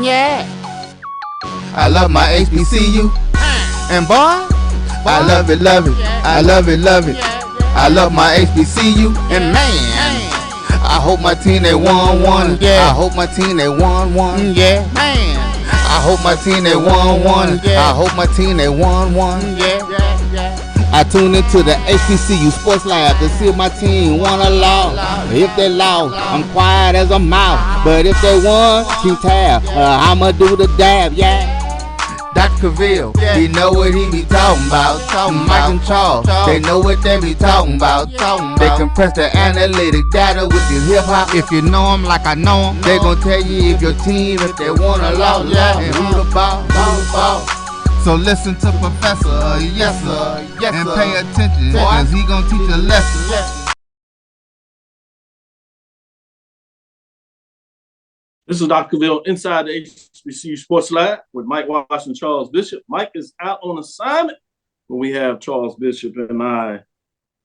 Yeah. I love my HBCU. And boy, I love it, love it. I love it, love it. I love my HBCU. And man, I hope my team they won one. Yeah. I hope my team they won one. yeah, man, I hope my team they won one. Yeah. I hope my team they won one. yeah. I tune into the HBCU Sports Lab to see if my team won or lost. If they lost, I'm quiet as a mouse. But if they won, keep tab. I'ma do the dab, yeah. Dr. Cavil, he know what he be talking about. Mike and Charles, they know what they be talking about. They compress the analytic data with your hip hop. If you know them like I know them, they gon' tell you if your team, if they won or lost, and who the ball. So listen to Professor, yes sir, and pay attention, cause he gon' teach a lesson. This is Dr. Cavil inside the HBCU Sports Lab with Mike Wash and Charles Bishop. Mike is out on assignment, but we have Charles Bishop and I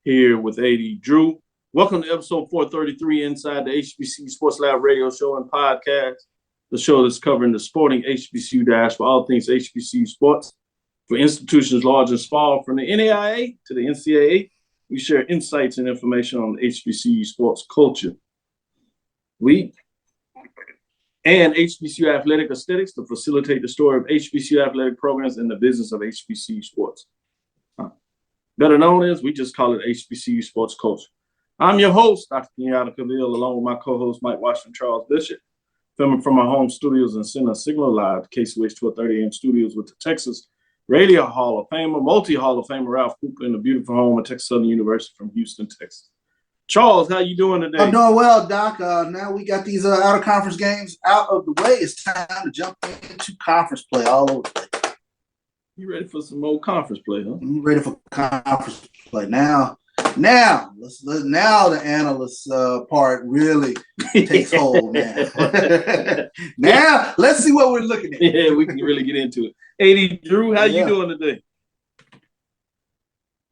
here with AD Drew. Welcome to episode 433 inside the HBCU Sports Lab radio show and podcast, the show that's covering the sporting HBCU dash for all things HBCU sports. For institutions large and small, from the NAIA to the NCAA, we share insights and information on the HBCU sports culture. And HBCU athletic aesthetics to facilitate the story of HBCU athletic programs in the business of HBCU sports. Better known as, we just call it HBCU sports culture. I'm your host, Dr. Kenyatta Cavil, along with my co-host, Mike Washington Charles Bishop, filming from our home studios and sending a signal live to KCOH 1230 AM studios with the Texas Radio Hall of Famer, multi-Hall of Famer Ralph Cooper in the beautiful home at Texas Southern University from Houston, Texas. Charles, how you doing today? I'm doing well, Doc. Now we got these out-of-conference games out of the way. It's time to jump into conference play all over the place. You ready for some old conference play, huh? I'm ready for conference play. Now the analyst part really takes hold, man. Now, let's see what we're looking at. Yeah, we can really get into it. AD Drew, how you doing today?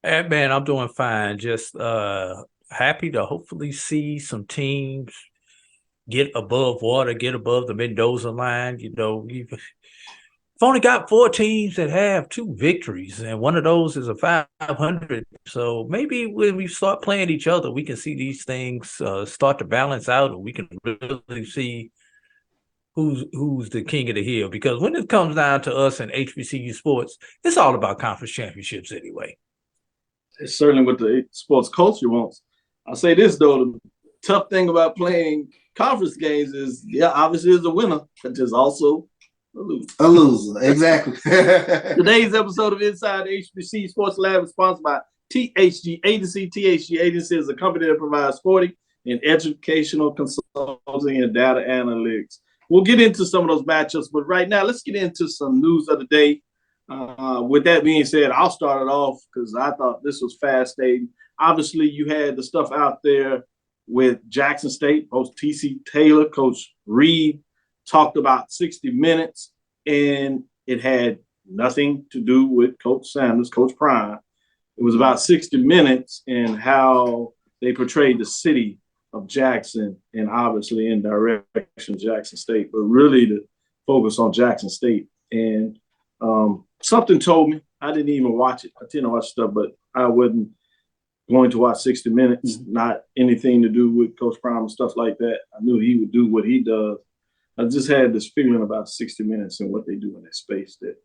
Hey, man, I'm doing fine. Just happy to hopefully see some teams get above water, get above the Mendoza line. You know, we've only got 4 teams that have 2 victories, and one of those is a 500. So maybe when we start playing each other, we can see these things start to balance out, and we can really see who's the king of the hill. Because when it comes down to us in HBCU sports, it's all about conference championships anyway. It's certainly what the sports culture wants. I'll say this, though, the tough thing about playing conference games is, obviously there's a winner, but there's also a loser. A loser, exactly. Today's episode of Inside the HBCU Sports Lab is sponsored by THG Agency. THG Agency is a company that provides sporting and educational consulting and data analytics. We'll get into some of those matchups, but right now, let's get into some news of the day. With that being said, I'll start it off because I thought this was fascinating. Obviously, you had the stuff out there with Jackson State. Coach T.C. Taylor, Coach Reed talked about 60 Minutes, and it had nothing to do with Coach Sanders, Coach Prime. It was about 60 Minutes and how they portrayed the city of Jackson and obviously in direction Jackson State, but really to focus on Jackson State. And something told me, I didn't even watch it. I tend to watch stuff, but I wasn't going to watch 60 Minutes, not anything to do with Coach Prime and stuff like that. I knew he would do what he does. I just had this feeling about 60 Minutes and what they do in that space that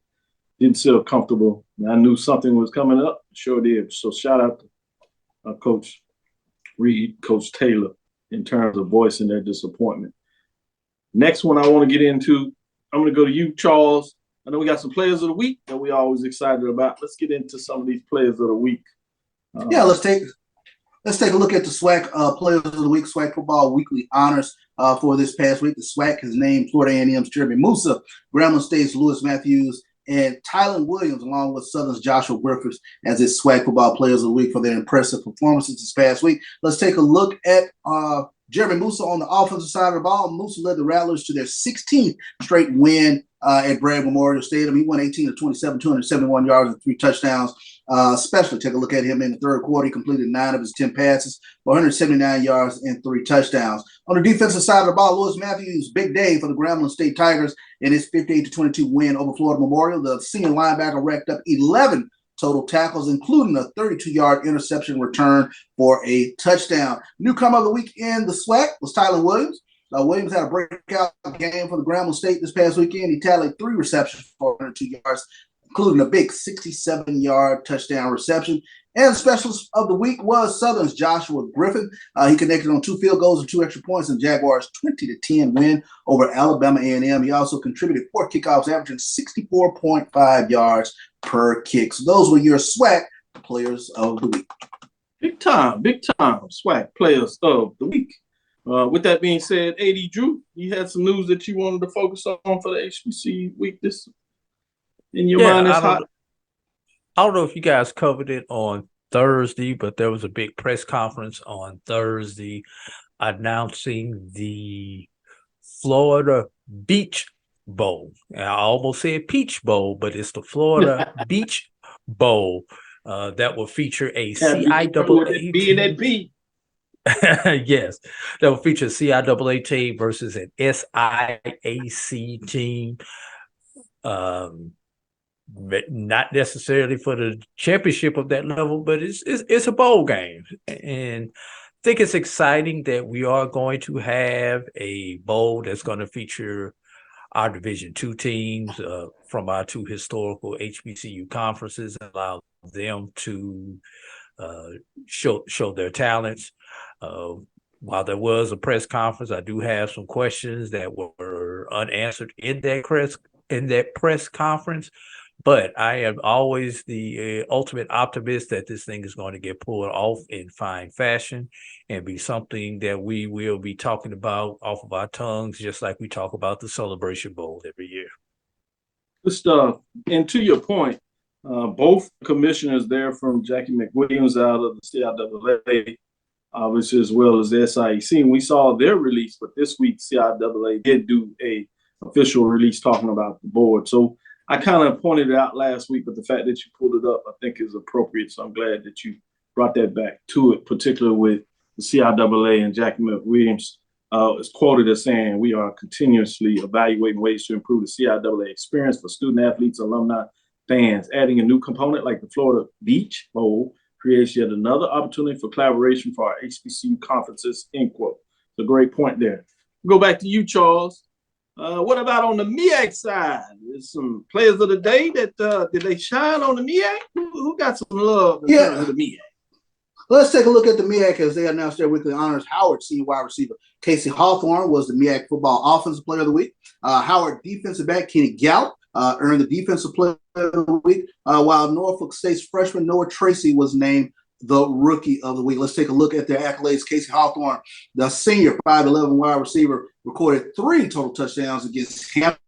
didn't feel comfortable. And I knew something was coming up. Sure did. So shout out to Coach Reed, Coach Taylor, in terms of voicing their disappointment. Next one I want to get into, I'm going to go to you, Charles. I know we got some players of the week that we're always excited about. Let's get into some of these players of the week. Let's take a look at the SWAC players of the week, SWAC football weekly honors for this past week. The SWAC has named Florida A&M's Jeremy Musa, Grambling State's Lewis Matthews, and Tylen Williams, along with Southern's Joshua Griffiths, as its SWAC football players of the week for their impressive performances this past week. Let's take a look at Jeremy Musa on the offensive side of the ball. Musa led the Rattlers to their 16th straight win at Bragg Memorial Stadium. He won 18 of 27, 271 yards and 3 touchdowns. Especially take a look at him in the third quarter. He completed 9 of his 10 passes for 179 yards and 3 touchdowns. On the defensive side of the ball, Lewis Matthews, big day for the Grambling State Tigers in his 58-22 win over Florida Memorial. The senior linebacker racked up 11 total tackles, including a 32-yard interception return for a touchdown. Newcomer of the week in the SWAC was Tyler Williams. Williams had a breakout game for the Grambling State this past weekend. He tallied 3 receptions for 102 yards, including a big 67-yard touchdown reception. And the specialist of the week was Southern's Joshua Griffin. He connected on 2 field goals and 2 extra points in Jaguars' 20-10 win over Alabama A&M. He also contributed 4 kickoffs, averaging 64.5 yards per kick. So those were your SWAC players of the week. Big time SWAC players of the week. With that being said, AD Drew, you had some news that you wanted to focus on for the HBC week this in your mind? I don't know if you guys covered it on Thursday, but there was a big press conference on Thursday announcing the Florida Beach Bowl. I almost said Peach Bowl, but it's the Florida Beach Bowl that will feature a CIAA being at B. Yes, that will feature a CIAA team versus an SIAC team. Not necessarily for the championship of that level, but it's a bowl game, and I think it's exciting that we are going to have a bowl that's going to feature our Division II teams from our 2 historical HBCU conferences and allow them to show their talents. While there was a press conference, I do have some questions that were unanswered in that press conference. But I am always the ultimate optimist that this thing is going to get pulled off in fine fashion and be something that we will be talking about off of our tongues, just like we talk about the Celebration Bowl every year. Good stuff. And to your point, both commissioners there from Jackie McWilliams out of the CIAA, obviously, as well as the SIAC. And we saw their release, but this week CIAA did do a official release talking about the board. So I kind of pointed it out last week, but the fact that you pulled it up, I think, is appropriate. So I'm glad that you brought that back to it, particularly with the CIAA and Jackie McWilliams is quoted as saying, "We are continuously evaluating ways to improve the CIAA experience for student athletes, alumni, fans. Adding a new component like the Florida Beach Bowl creates yet another opportunity for collaboration for our HBCU conferences," end quote. It's a great point there. We'll go back to you, Charles. What about on the MEAC side? There's some players of the day that did they shine on the MEAC? Who got some love in terms of the MEAC? Let's take a look at the MEAC as they announced their weekly honors. Howard, senior wide receiver Casey Hawthorne, was the MEAC football offensive player of the week. Howard defensive back Kenny Gallup earned the defensive player of the week, while Norfolk State's freshman Noah Tracy was named the rookie of the week. Let's take a look at their accolades. Casey Hawthorne, the senior 5'11" wide receiver, recorded 3 total touchdowns against Hampton,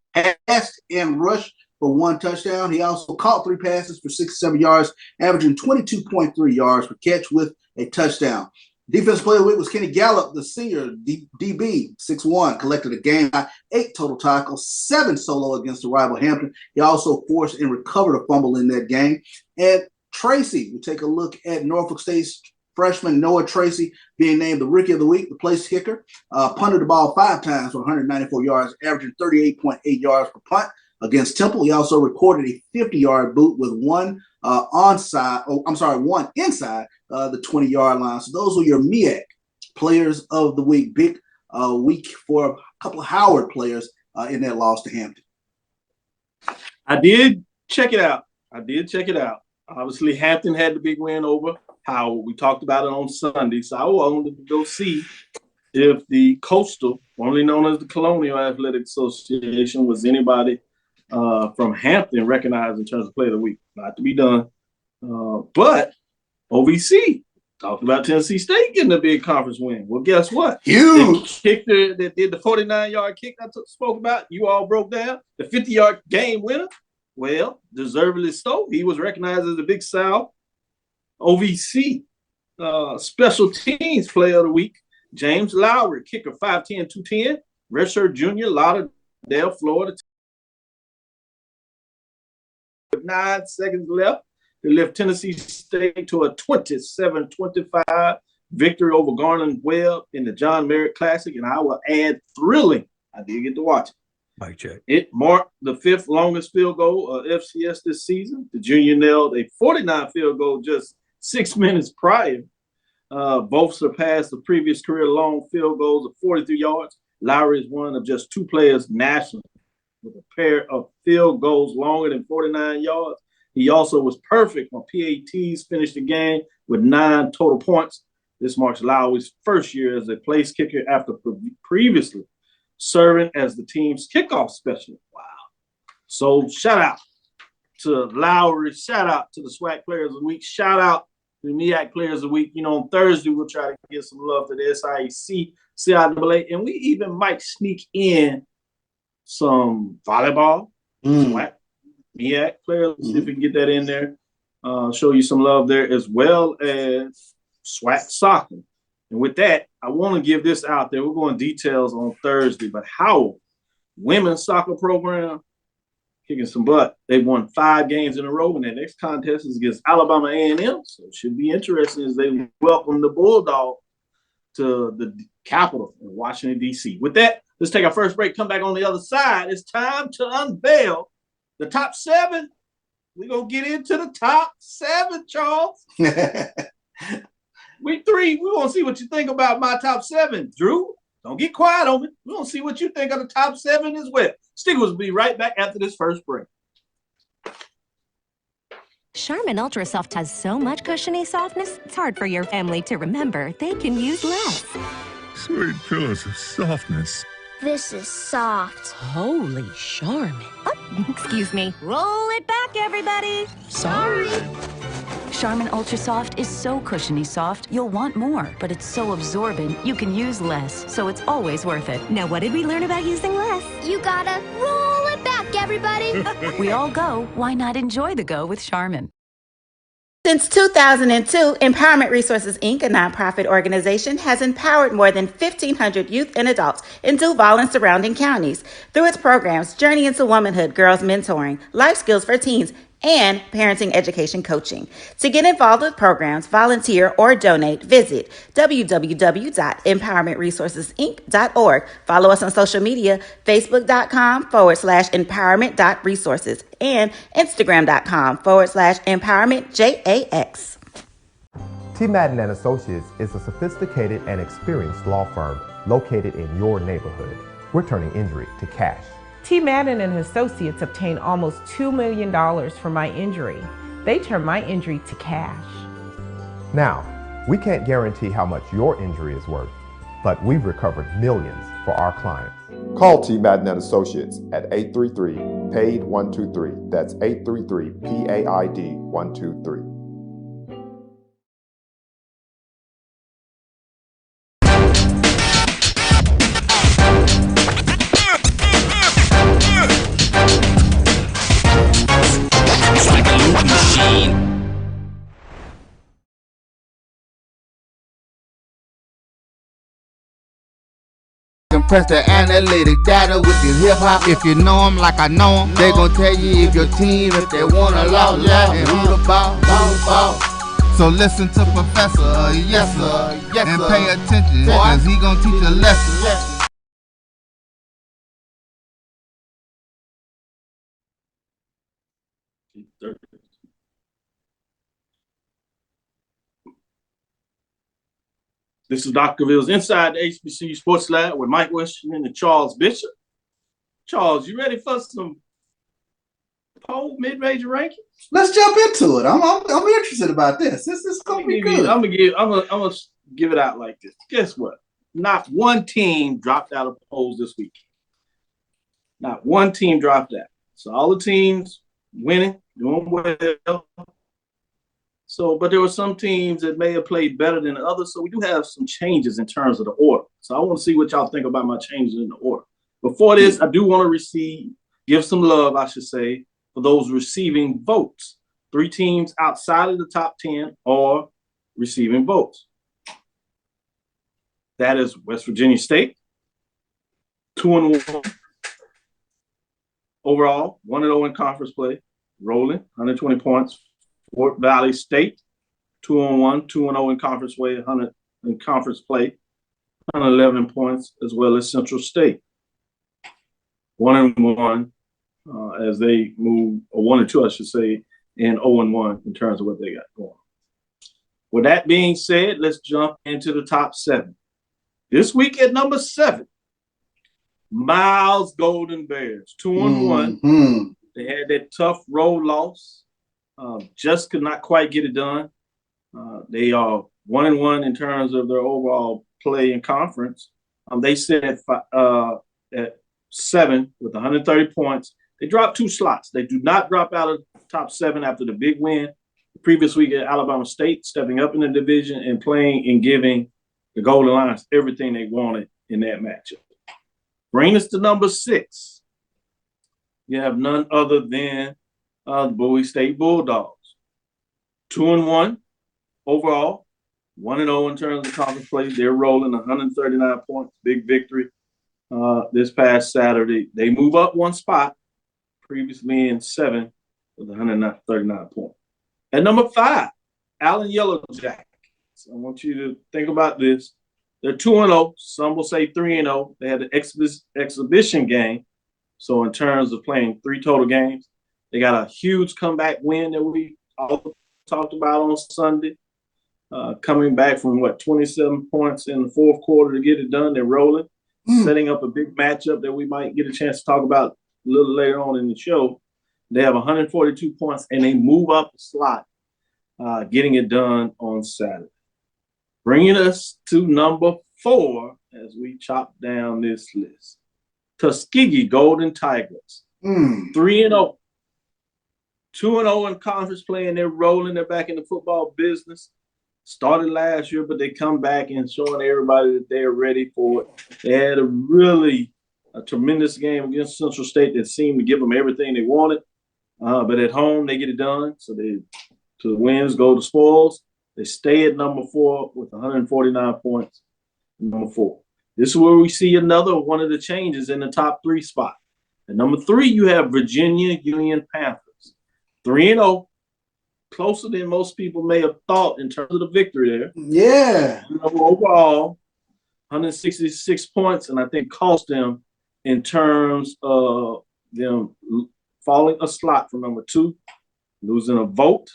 passed and rushed for 1 touchdown. He also caught 3 passes for 67 yards, averaging 22.3 yards per catch with a touchdown. Defensive player of the week was Kenny Gallup, the senior DB, 6'1", collected a game high 8 total tackles, 7 solo against the rival Hampton. He also forced and recovered a fumble in that game. And Tracy, we take a look at Norfolk State's freshman Noah Tracy being named the rookie of the week, the place kicker. Punted the ball 5 times for 194 yards, averaging 38.8 yards per punt against Temple. He also recorded a 50-yard boot with one inside the 20-yard line. So those were your MEAC players of the week. Big week for a couple of Howard players in that loss to Hampton. I did check it out. Obviously, Hampton had the big win over Howard. We talked about it on Sunday. So I wanted to go see if the Coastal, formerly known as the Colonial Athletic Association, was anybody from Hampton recognized in terms of player of the week. Not to be done. But OVC talked about Tennessee State getting a big conference win. Well, guess what? Huge. They did the 49-yard kick I spoke about. You all broke down. The 50-yard game winner. Well, deservedly so. He was recognized as the Big South OVC special teams player of the week. James Lowry, kicker, 5'10", 210. Redshirt junior, Lauderdale, Florida. 9 seconds left. They lift Tennessee State to a 27-25 victory over Garland-Webb in the John Merritt Classic, and I will add thrilling. I did get to watch it. Mic check. It marked the 5th longest field goal of FCS this season. The junior nailed a 49 field goal just 6 minutes prior. Both surpassed the previous career-long field goals of 43 yards. Lowry is one of just 2 players nationally with a pair of field goals longer than 49 yards. He also was perfect on PATs, finished the game with 9 total points. This marks Lowry's first year as a place kicker after previously serving as the team's kickoff specialist. Wow. So shout out to Lowry. Shout out to the SWAC Players of the Week. Shout out to the MEAC Players of the Week. You know, on Thursday, we'll try to give some love to the SIAC, CIAA, and we even might sneak in some volleyball, SWAC, MEAC players, if we can get that in there. Show you some love there, as well as SWAC soccer. And with that, I want to give this out there. We're going details on Thursday, but Howell women's soccer program kicking some butt. They've won 5 games in a row, and their next contest is against Alabama A&M. So it should be interesting as they welcome the Bulldog to the capital in Washington, D.C. With that, let's take our first break. Come back on the other side. It's time to unveil the top 7. We're going to get into the top 7, Charles. Week 3, we're going to see what you think about my top 7. Drew, don't get quiet on me. We're going to see what you think of the top 7 as well. Stickers will be right back after this first break. Charmin Ultra Soft has so much cushiony softness, it's hard for your family to remember they can use less. Sweet pillows of softness. This is soft. Holy Charmin. Oh, excuse me. Roll it back, everybody. Sorry. Charmin Ultra Soft is so cushiony soft, you'll want more, but it's so absorbent, you can use less, so it's always worth it. Now, what did we learn about using less? You gotta roll it back, everybody. We all go, why not enjoy the go with Charmin? Since 2002, Empowerment Resources, Inc., a nonprofit organization, has empowered more than 1,500 youth and adults in Duval and surrounding counties through its programs Journey into Womanhood, Girls Mentoring, Life Skills for Teens, and parenting education coaching. To get involved with programs, volunteer, or donate, visit www.empowermentresourcesinc.org. Follow us on social media, facebook.com/empowerment.resources and instagram.com/empowermentjax. T. Madden and Associates is a sophisticated and experienced law firm located in your neighborhood. We're turning injury to cash. T. Madden and Associates obtained almost $2 million for my injury. They turned my injury to cash. Now, we can't guarantee how much your injury is worth, but we've recovered millions for our clients. Call T. Madden and Associates at 833-PAID-123. That's 833-PAID-123. Press the analytic data with the hip hop. If you know them like I know them, they gon' tell you if your team, if they wanna lose, yeah, and who the ball. So listen to Professor, yes sir, and pay attention, cause he gon' teach a lesson. This is Dr. Cavil's Inside the HBCU Sports Lab with Mike Washington and Charles Bishop. Charles, you ready for some poll mid-major rankings? Let's jump into it. I'm interested about this. This is gonna be good. I'm gonna give it out like this. Guess what? Not one team dropped out of polls this week. Not one team dropped out. So all the teams winning, doing well. So, but there were some teams that may have played better than others. So we do have some changes in terms of the order. So I want to see what y'all think about my changes in the order. Before this, I do want to give some love, I should say, for those receiving votes. 3 teams outside of the top 10 are receiving votes. That is West Virginia State, 2-1 overall, 1-0 in conference play, rolling, 120 points. Fort Valley State, 2-1, 2-0 in conference play, 100 in conference play, 111 points, as well as Central State, 1-1 as they move, or 1-2, I should say, and 0-1 in terms of what they got going. With that being said, let's jump into the top 7. This week at number 7, Miles Golden Bears, 2-1. Mm-hmm. They had that tough road loss. Just could not quite get it done. They are 1-1 in terms of their overall play in conference. They sit at 7 with 130 points. They dropped 2 slots. They do not drop out of top 7 after the big win the previous week at Alabama State, stepping up in the division and playing and giving the Golden Lions everything they wanted in that matchup. Bring us to number 6. You have none other than the Bowie State Bulldogs. 2-1 overall, 1-0 in terms of conference play. They're rolling 139 points, big victory this past Saturday. They move up 1 spot, previously in 7 with 139 points. At number 5, Allen Yellow Jackets. I want you to think about this. They're 2-0. Some will say 3-0. They had an exhibition game. So in terms of playing 3 total games, they got a huge comeback win that we all talked about on Sunday. Coming back from 27 points in the fourth quarter to get it done. They're rolling, setting up a big matchup that we might get a chance to talk about a little later on in the show. They have 142 points and they move up the slot, getting it done on Saturday. Bringing us to number 4 as we chop down this list. Tuskegee Golden Tigers, 3-0. 2-0 in conference play, and they're rolling. They're back in the football business. Started last year, but they come back and showing everybody that they're ready for it. They had a tremendous game against Central State that seemed to give them everything they wanted. But at home, they get it done. So to the wins go to spoils. They stay at number 4 with 149 points. Number 4. This is where we see another one of the changes in the top 3 spot. At number 3, you have Virginia Union Panthers. 3-0. Closer than most people may have thought in terms of the victory there. Yeah. Overall, 166 points, and I think cost them in terms of them falling a slot from number 2, losing a vote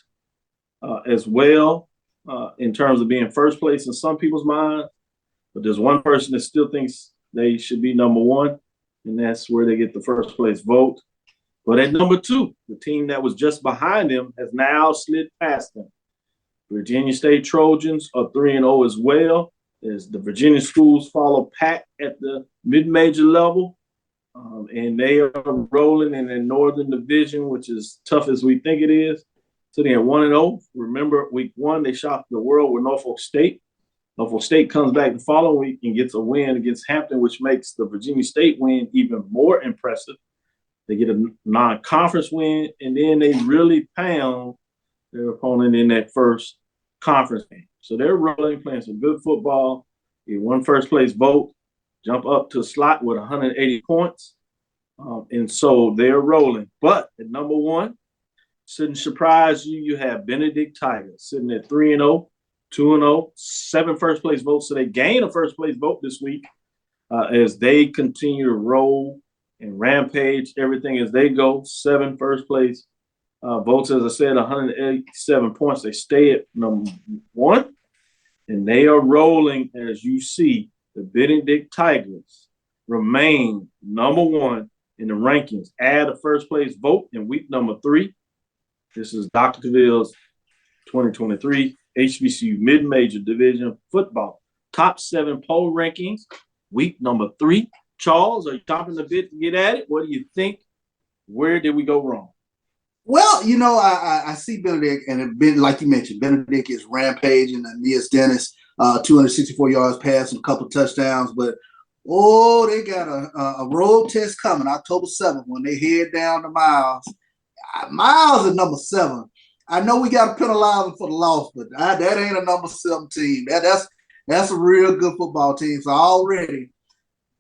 as well in terms of being first place in some people's minds. But there's one person that still thinks they should be number 1, and that's where they get the first place vote. But at number 2, the team that was just behind them has now slid past them. Virginia State Trojans are 3-0 as well, as the Virginia schools follow pat at the mid-major level. And they are rolling in the Northern Division, which is tough as we think it is. Sitting at 1-0. Remember, week 1, they shocked the world with Norfolk State. Norfolk State comes back the following week and gets a win against Hampton, which makes the Virginia State win even more impressive. They get a non-conference win, and then they really pound their opponent in that first conference game. So they're rolling, playing some good football. Get 1 first-place vote, jump up to a slot with 180 points. And so they're rolling. But at number 1, shouldn't surprise you, you have Benedict Tigers sitting at 3-0, 2-0, 7 first-place votes. So they gain a first-place vote this week as they continue to roll and rampage everything as they go. 7 first-place votes, as I said, 187 points. They stay at number 1, and they are rolling as you see. The Benedict Tigers remain number 1 in the rankings. Add a first-place vote in week number 3. This is Dr. Cavil's 2023 HBCU Mid-Major Division Football Top 7 poll rankings, week number 3. Charles, are you chomping a bit to get at it? What do you think? Where did we go wrong? Well, I see Benedict, and like you mentioned, Benedict is rampaging. Aeneas Dennis, 264 yards passing, a couple touchdowns, but they got a road test coming October 7th when they head down to Miles. Miles is number 7. I know we got to penalize them for the loss, but that ain't a number 7 team. That's a real good football team. So already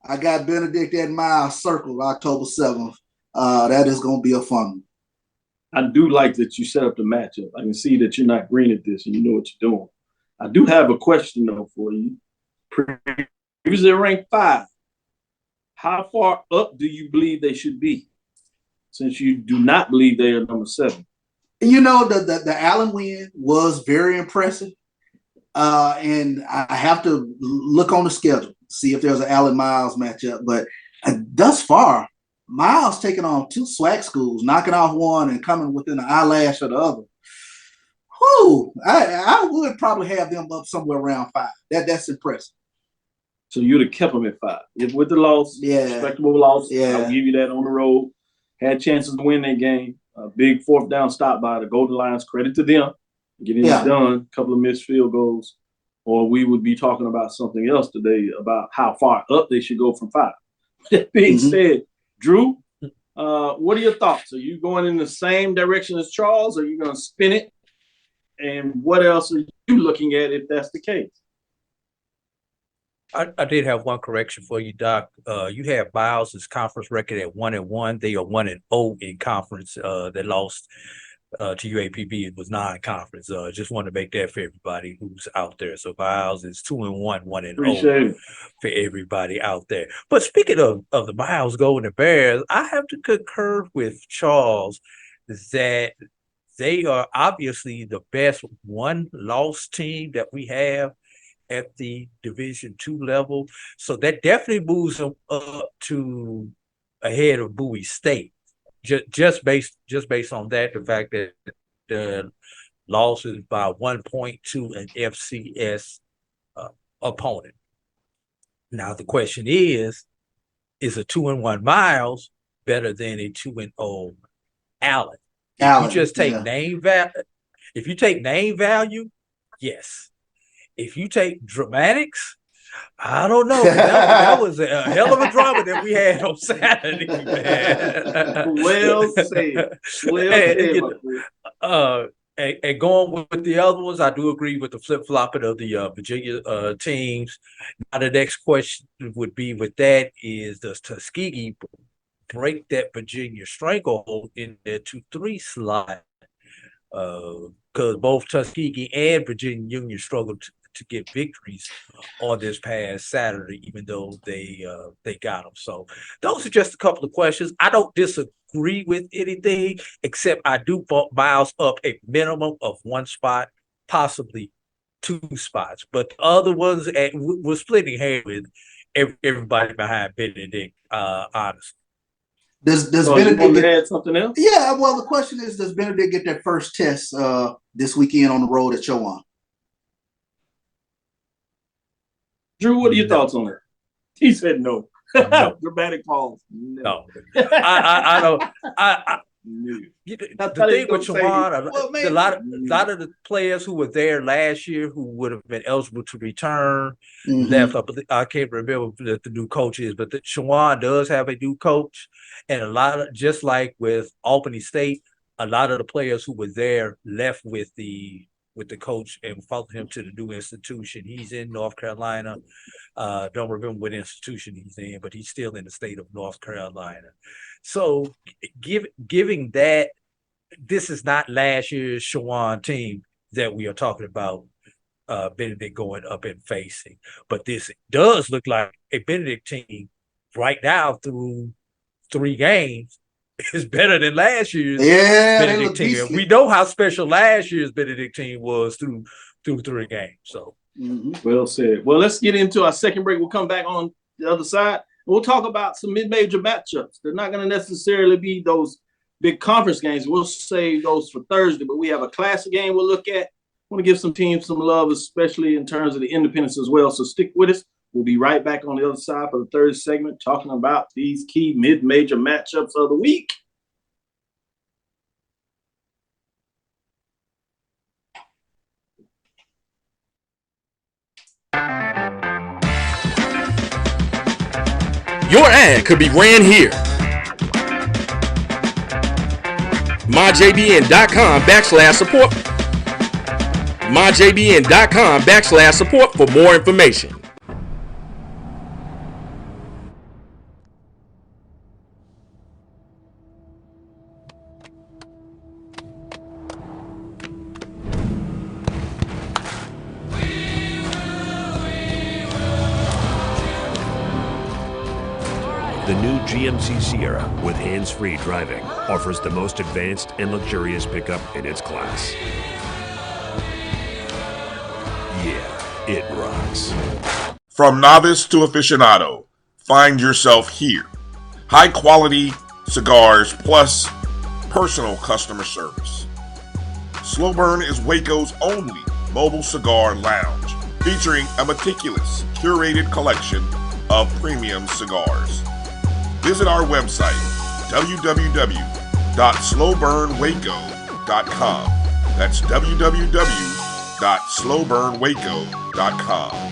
I got Benedict at Miles circled October 7th. That is going to be a fun one. I do like that you set up the matchup. I can see that you're not green at this and you know what you're doing. I do have a question, though, for you. Previously ranked 5. How far up do you believe they should be, since you do not believe they are number 7? You know, the Allen win was very impressive. And I have to look on the schedule, see if there's an Allen Miles matchup. But thus far, Miles taking on 2 SWAC schools, knocking off one and coming within an eyelash of the other. Whew, I would probably have them up somewhere around 5. That's impressive. So you'd have kept them at 5. If with the loss, respectable loss, I'll give you that on the road. Had chances to win that game. A big 4th down stop by the Golden Lions. Credit to them. Getting it done. A couple of missed field goals. Or we would be talking about something else today about how far up they should go from 5. That being said, Drew, what are your thoughts? Are you going in the same direction as Charles? Or are you going to spin it? And what else are you looking at if that's the case? I did have one correction for you, Doc. You have Miles' conference record at 1-1. They are 1-0 in conference. They lost to UAPB. It was non-conference. Just want to make that for everybody who's out there. So Miles is 2-1, 1-0 for everybody out there. But speaking of the Miles Golden Bears, I have to concur with Charles that they are obviously the best one-loss team that we have at the Division II level. So that definitely moves them up to ahead of Bowie State. Just based on that, the fact that the losses by 1 point to an FCS opponent. Now the question is a 2-1 Miles better than a 2-0 Allen? If you just take name value, if you take name value, yes. If you take dramatics, I don't know. That was a hell of a drama that we had on Saturday, man. Well said. And going with the other ones, I do agree with the flip-flopping of the Virginia teams. Now, the next question would be with that is, does Tuskegee break that Virginia stranglehold in their 2-3 slot? Because both Tuskegee and Virginia Union struggled to get victories on this past Saturday, even though they got them. So those are just a couple of questions. I don't disagree with anything, except I do bump Miles up a minimum of 1 spot, possibly 2 spots. But the other ones, we're splitting hairs with everybody behind Benedict, honestly. Does Benedict add something else? Yeah, well, the question is, does Benedict get their first test this weekend on the road at Chowan? Drew, what are your thoughts on it? He said no. No. Dramatic pause. No. I don't. The thing with Chowan, a lot of the players who were there last year who would have been eligible to return left up. I can't remember what the new coach is, but Chowan does have a new coach, and a lot of, just like with Albany State, a lot of the players who were there left with the coach and followed him to the new institution. He's in North Carolina. Don't remember what institution he's in, but he's still in the state of North Carolina. So giving that, this is not last year's Chowan team that we are talking about Benedict going up and facing. But this does look like a Benedict team right now through 3 games is better than last year's Benedict team. We know how special last year's Benedict team was through 3 games. So well said. Well, let's get into our second break. We'll come back on the other side. We'll talk about some mid-major matchups. They're not going to necessarily be those big conference games. We'll save those for Thursday, but we have a classic game we'll look at. I want to give some teams some love, especially in terms of the independents as well. So stick with us. We'll be right back on the other side for the third segment, talking about these key mid-major matchups of the week. Your ad could be ran here. MyJBN.com/support. MyJBN.com/support for more information. The new GMC Sierra with hands-free driving offers the most advanced and luxurious pickup in its class. Yeah, it rocks. From novice to aficionado, find yourself here. High quality cigars plus personal customer service. Slow Burn is Waco's only mobile cigar lounge, featuring a meticulous, curated collection of premium cigars. Visit our website, www.slowburnwaco.com. That's www.slowburnwaco.com.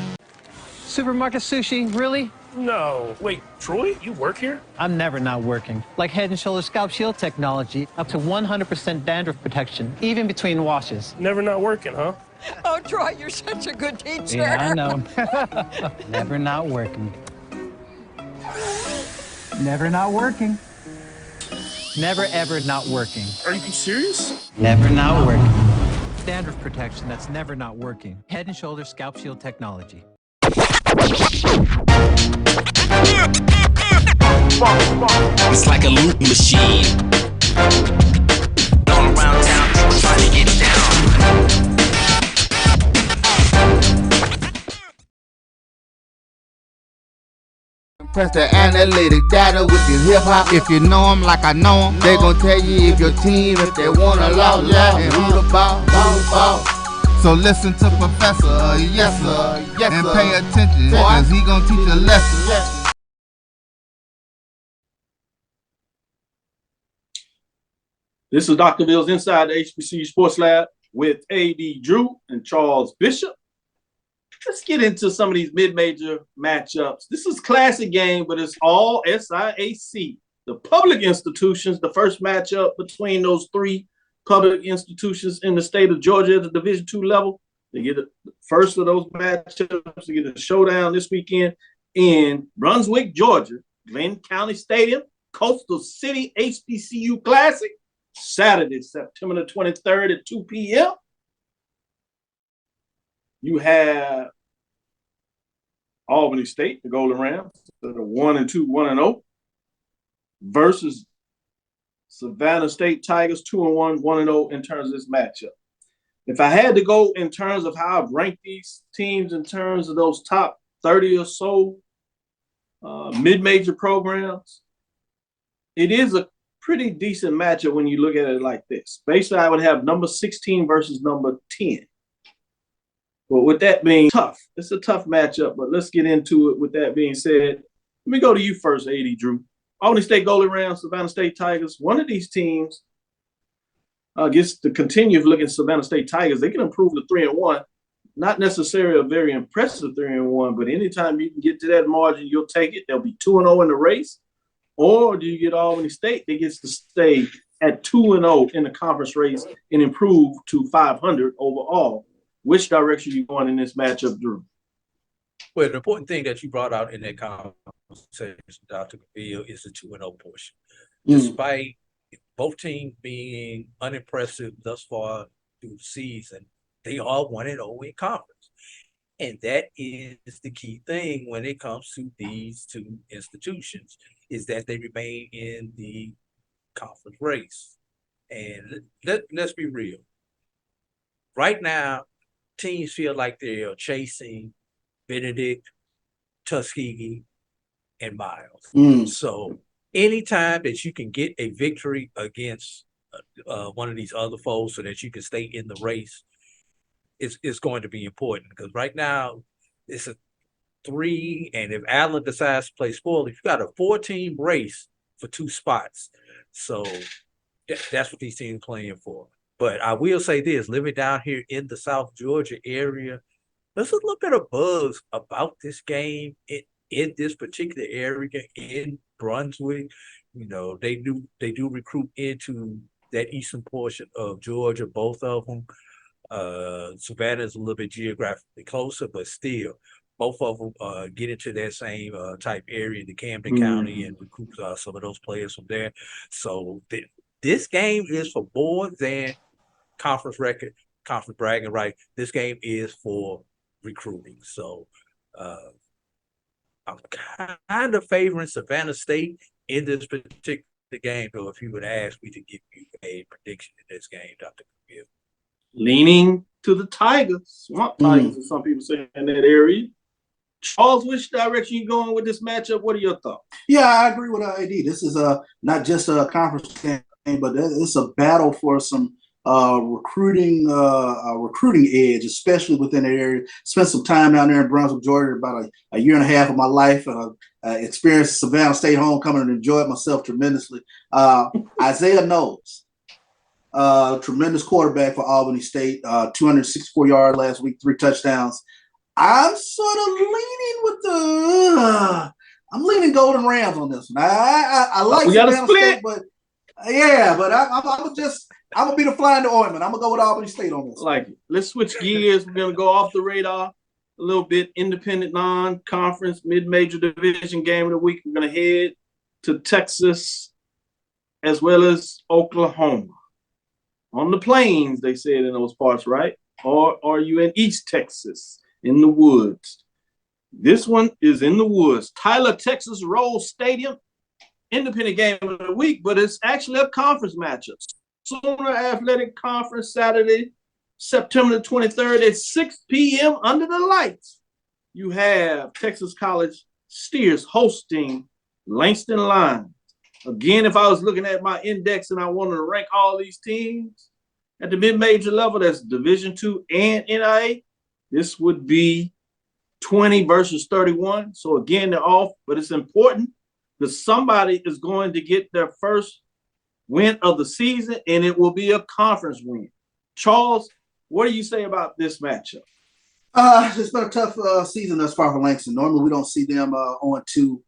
Supermarket sushi, really? No. Wait, Troy, you work here? I'm never not working. Like Head & Shoulders Scalp Shield technology, up to 100% dandruff protection, even between washes. Never not working, huh? Oh, Troy, you're such a good teacher. Yeah, I know. Never not working. Never not working. Never ever not working. Are you serious? Never not working. Dandruff protection that's never not working. Head & Shoulders Scalp Shield technology. It's like a loop machine. All around town, people trying to get down. Press the analytic data with your hip hop. If you know them like I know them, they gon' tell you if your team, if they wanna loud, and who the ball. So listen to Professor, yes sir, and pay attention, cause he gon' teach a lesson. This is Dr. Bill's Inside the HBCU Sports Lab with A.D. Drew and Charles Bishop. Let's get into some of these mid-major matchups. This is classic game, but it's all SIAC. The public institutions, the first matchup between those three public institutions in the state of Georgia at the Division II level. They get the first of those matchups. They get a showdown this weekend in Brunswick, Georgia, Glenn County Stadium, Coastal City HBCU Classic, Saturday, September the 23rd at 2 p.m. You have Albany State, the Golden Rams, that are 1-2, 1-0, versus Savannah State Tigers, 2-1, 1-0 in terms of this matchup. If I had to go in terms of how I've ranked these teams in terms of those top 30 or so mid-major programs, it is a pretty decent matchup when you look at it like this. Basically, I would have number 16 versus number 10. But with that being tough, it's a tough matchup, but let's get into it. With that being said, let me go to you first, A.D. Drew. Albany State Golden Rams, Savannah State Tigers. One of these teams gets to continue looking at Savannah State Tigers. They can improve to 3-1. Not necessarily a very impressive 3-1, but anytime you can get to that margin, you'll take it. They'll be 2-0 in the race. Or do you get Albany State that gets to stay at 2-0 in the conference race and improve to 500 overall? Which direction are you going in this matchup, Drew? Well, the important thing that you brought out in that conversation, Dr. Cavil, is the 2-0 portion. Despite both teams being unimpressive thus far through the season, they are 1-0 in conference. And that is the key thing when it comes to these two institutions, is that they remain in the conference race. And let's be real. Right now, teams feel like they are chasing Benedict, Tuskegee, and Miles. So anytime that you can get a victory against one of these other foes so that you can stay in the race, it's going to be important, because right now it's a 3, and if Allen decides to play spoiler, you've got a 4-team race for 2 spots. So that's what these teams are playing for. But I will say this, living down here in the South Georgia area, there's a little bit of buzz about this game in this particular area in Brunswick. You know, they do recruit into that eastern portion of Georgia, both of them. Savannah is a little bit geographically closer, but still, both of them get into that same type area, the Camden County, and recruit some of those players from there. So this game is for more than conference record, conference bragging right. This game is for recruiting. So I'm kind of favoring Savannah State in this particular game, though, if you would ask me to give you a prediction in this game, Dr. Cavil. Leaning to the Tigers, Swamp Tigers, as some people say in that area. Charles, which direction you going with this matchup? What are your thoughts? Yeah, I agree with AD. This is not just a conference game, but it's a battle for some recruiting edge, especially within the area. Spent some time down there in Brunswick, Georgia, about a year and a half of my life. Experienced Savannah State homecoming and enjoyed myself tremendously. Isaiah Knowles, tremendous quarterback for Albany State, 264 yards last week, 3 touchdowns. I'm sort of leaning with I'm leaning Golden Rams on this one. I like Savannah State, but I'm gonna be the fly in the ointment. I'm gonna go with Albany State on this. Like it. Let's switch gears. We're gonna go off the radar a little bit. Independent, non-conference, mid-major division game of the week. We're gonna head to Texas as well as Oklahoma. On the plains, they said in those parts, right? Or are you in East Texas? In the woods. This one is in the woods. Tyler, Texas Rose Stadium. Independent game of the week, but it's actually a conference matchup. Sooner Athletic Conference, Saturday, September the 23rd at 6 p.m. under the lights. You have Texas College Steers hosting Langston Lions. Again, if I was looking at my index and I wanted to rank all these teams at the mid-major level, that's Division II and NIA, this would be 20 versus 31. So again, they're off, but it's important because somebody is going to get their first win of the season, and it will be a conference win. Charles, what do you say about this matchup? It's been a tough season thus far for Langston. Normally, we don't see them on 2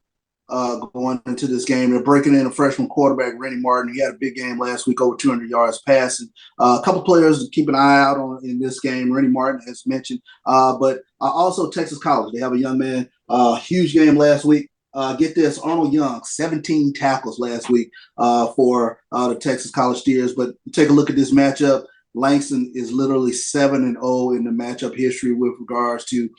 going into this game. They're breaking in a freshman quarterback, Rennie Martin. He had a big game last week, over 200 yards passing. A couple players to keep an eye out on in this game. Rennie Martin, as mentioned, but also Texas College. They have a young man, huge game last week. Get this, Arnold Young, 17 tackles last week for the Texas College Steers. But take a look at this matchup. Langston is literally 7-0 in the matchup history with regards to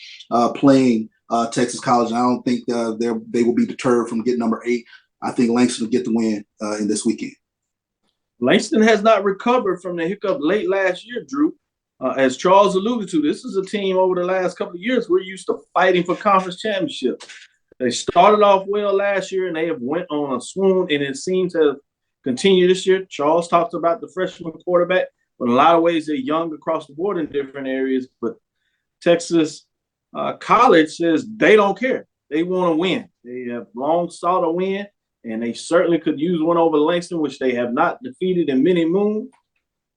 playing Texas College. I don't think they will be deterred from getting number 8. I think Langston will get the win in this weekend. Langston has not recovered from the hiccup late last year, Drew. As Charles alluded to, this is a team over the last couple of years we're used to fighting for conference championships. They started off well last year, and they have went on a swoon, and it seems to have continued this year. Charles talked about the freshman quarterback, but in a lot of ways they're young across the board in different areas. But Texas College says they don't care. They want to win. They have long sought a win, and they certainly could use one over Langston, which they have not defeated in many moons.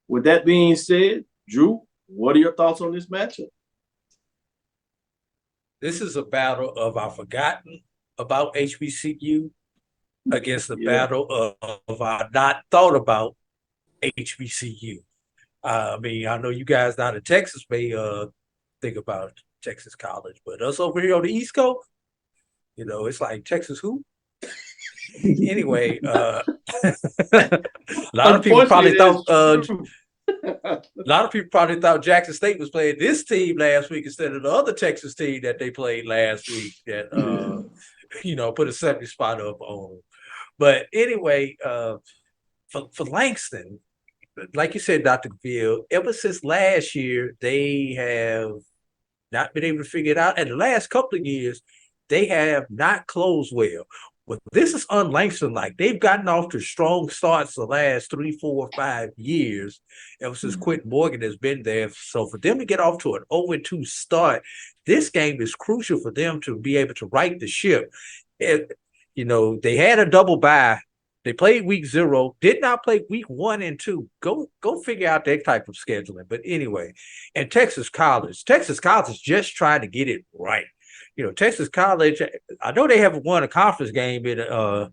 With that being said, Drew, what are your thoughts on this matchup? This is a battle of I forgotten about HBCU against the battle of I not thought about HBCU. I mean, I know you guys down in Texas may think about Texas College, but us over here on the East Coast, you know, it's like Texas who? Anyway, a lot of people probably thought Jackson State was playing this team last week instead of the other Texas team that they played last week that you know, put a 70 spot up on. But anyway, for Langston, like you said, Dr. Cavil, ever since last year, they have not been able to figure it out. And the last couple of years, they have not closed well. But this is un-Langston-like. They've gotten off to strong starts the last 3, 4, 5 years ever since Quentin Morgan has been there. So for them to get off to an 0-2 start, this game is crucial for them to be able to right the ship. You know, they had a double bye. They played week 0, did not play week 1 and 2. Go figure out that type of scheduling. But anyway, and Texas College just trying to get it right. You know, Texas College, I know they haven't won a conference game in a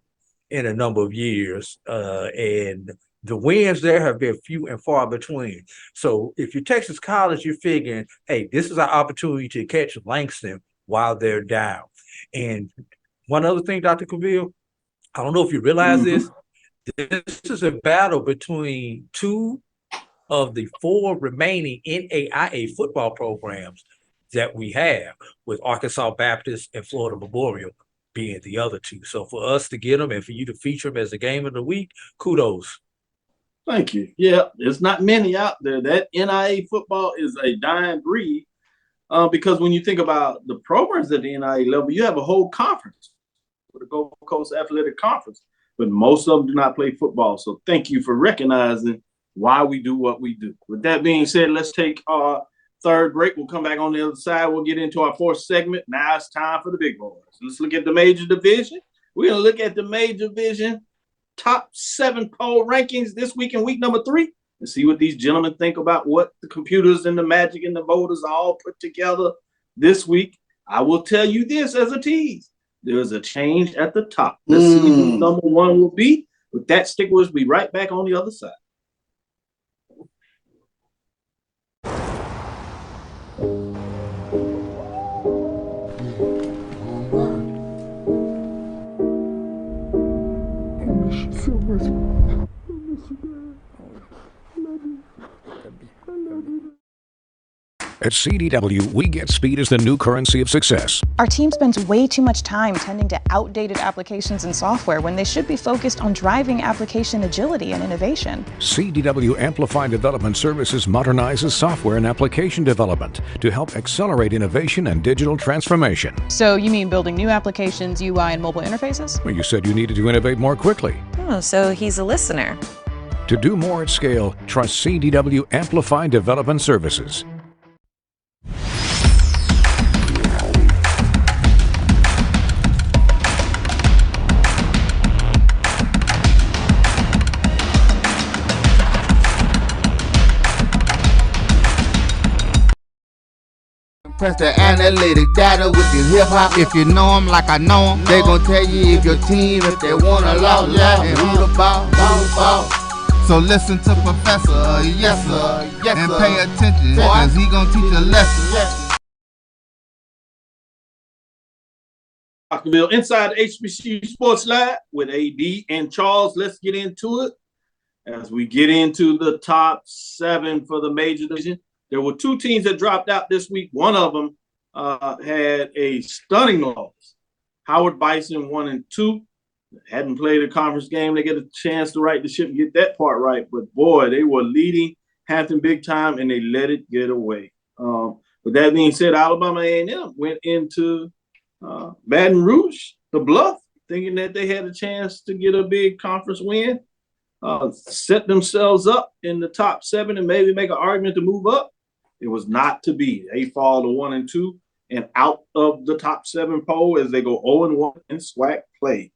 number of years, and the wins there have been few and far between. So if you're Texas College, you're figuring, hey, this is our opportunity to catch Langston while they're down. And one other thing, Dr. Cavil, I don't know if you realize this. This is a battle between 2 of the 4 remaining NAIA football programs. that we have, with Arkansas Baptist and Florida Memorial being the other two. So for us to get them and for you to feature them as a game of the week, kudos. Thank you. Yeah, there's not many out there. That NIA football is a dying breed because when you think about the programs at the NIA level, you have a whole conference, the Gulf Coast Athletic Conference, but most of them do not play football. So thank you for recognizing why we do what we do. With that being said, let's take our third break. We'll come back on the other side. We'll get into our fourth segment. Now it's time for the big boys. Let's look at the major division. We're going to look at the major division top 7 poll rankings this week in week number 3 and see what these gentlemen think about what the computers and the magic and the voters all put together this week. I will tell you this as a tease. There is a change at the top. Let's see who number 1 will be. With that, stick with us. We'll be right back on the other side. So much. I miss you, Dad. I love you. I love you. At CDW, we get speed as the new currency of success. Our team spends way too much time tending to outdated applications and software when they should be focused on driving application agility and innovation. CDW Amplify Development Services modernizes software and application development to help accelerate innovation and digital transformation. So you mean building new applications, UI, and mobile interfaces? Well, you said you needed to innovate more quickly. Oh, so he's a listener. To do more at scale, trust CDW Amplify Development Services. Press the analytic data with the hip hop. If you know them like I know them, they gon' tell you if your team, if they wanna lose, and who the ball. So listen to Professor, yes sir, and pay attention, cause he gon' teach a lesson. Cavil inside the HBCU Sports Lab with AD and Charles. Let's get into it. As we get into the top 7 for the major division, there were 2 teams that dropped out this week. One of them had a stunning loss. Howard Bison 1-2. Hadn't played a conference game. They get a chance to right the ship and get that part right. But, boy, they were leading Hampton big time, and they let it get away. With that being said, Alabama A&M went into Baton Rouge, the Bluff, thinking that they had a chance to get a big conference win, set themselves up in the top 7 and maybe make an argument to move up. It was not to be. They fall to 1-2 and out of the top 7 poll as they go 0-1 in SWAC play.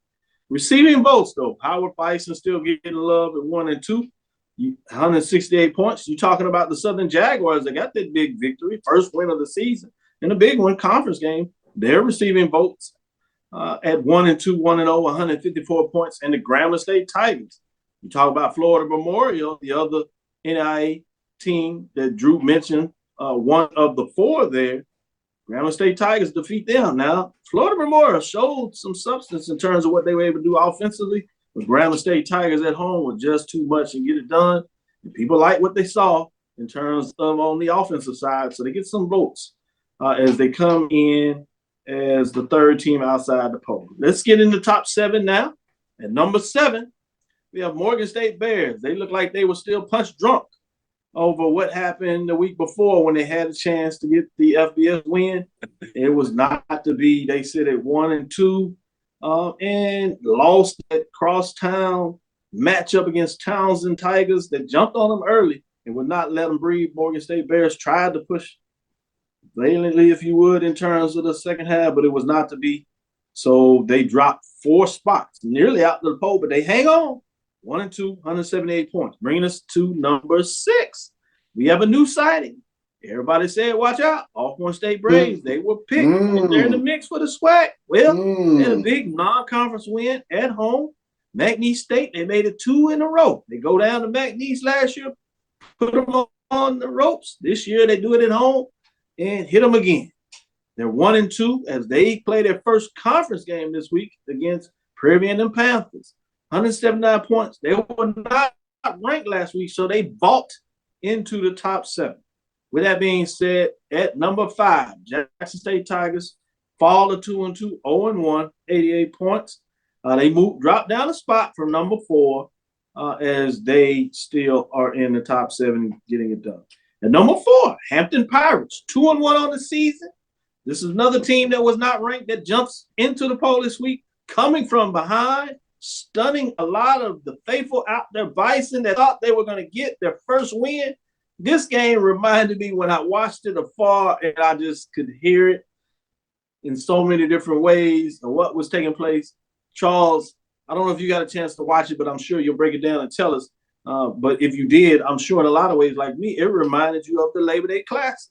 Receiving votes, though, Howard Bison still getting love at 1-2, 168 points. You're talking about the Southern Jaguars. They got that big victory, first win of the season, and a big one, conference game. They're receiving votes at 1-2, 1-0, 154 points, and the Grambling State Tigers. You talk about Florida Memorial, the other NIA team that Drew mentioned, one of the 4 there. Grambling State Tigers defeat them. Now, Florida Memorial showed some substance in terms of what they were able to do offensively, but Grambling State Tigers at home were just too much and get it done. And people like what they saw in terms of on the offensive side, so they get some votes as they come in as the 3rd team outside the poll. Let's get in the top 7 now. At number 7, we have Morgan State Bears. They look like they were still punch drunk over what happened the week before when they had a chance to get the FBS win. It was not to be. They sit at 1-2 and lost that crosstown matchup against Townsend Tigers that jumped on them early and would not let them breathe. Morgan State Bears tried to push valiantly, if you would, in terms of the second half, but it was not to be. So they dropped 4 spots, nearly out to the poll, but they hang on. 1-2, 178 points, bringing us to number 6. We have a new sighting. Everybody said, watch out. Alcorn State Braves, they were picked. And they're in the mix for the SWAC. Well, they had a big non-conference win at home. McNeese State, they made it 2 in a row. They go down to McNeese last year, put them on the ropes. This year, they do it at home and hit them again. They're 1-2 as they play their first conference game this week against Prairie and the Panthers. 179 points. They were not ranked last week, so they vault into the top 7. With that being said, at number 5, Jackson State Tigers fall to 2-2, 0-1, 88 points. They drop down a spot from number 4 as they still are in the top 7 getting it done. At number 4, Hampton Pirates, 2-1 on the season. This is another team that was not ranked that jumps into the poll this week, coming from behind, stunning a lot of the faithful out there Bison that thought they were going to get their first win. This game reminded me when I watched it afar and I just could hear it in so many different ways of what was taking place. Charles, I don't know if you got a chance to watch it, but I'm sure you'll break it down and tell us. But if you did, I'm sure in a lot of ways, like me, it reminded you of the Labor Day Classic.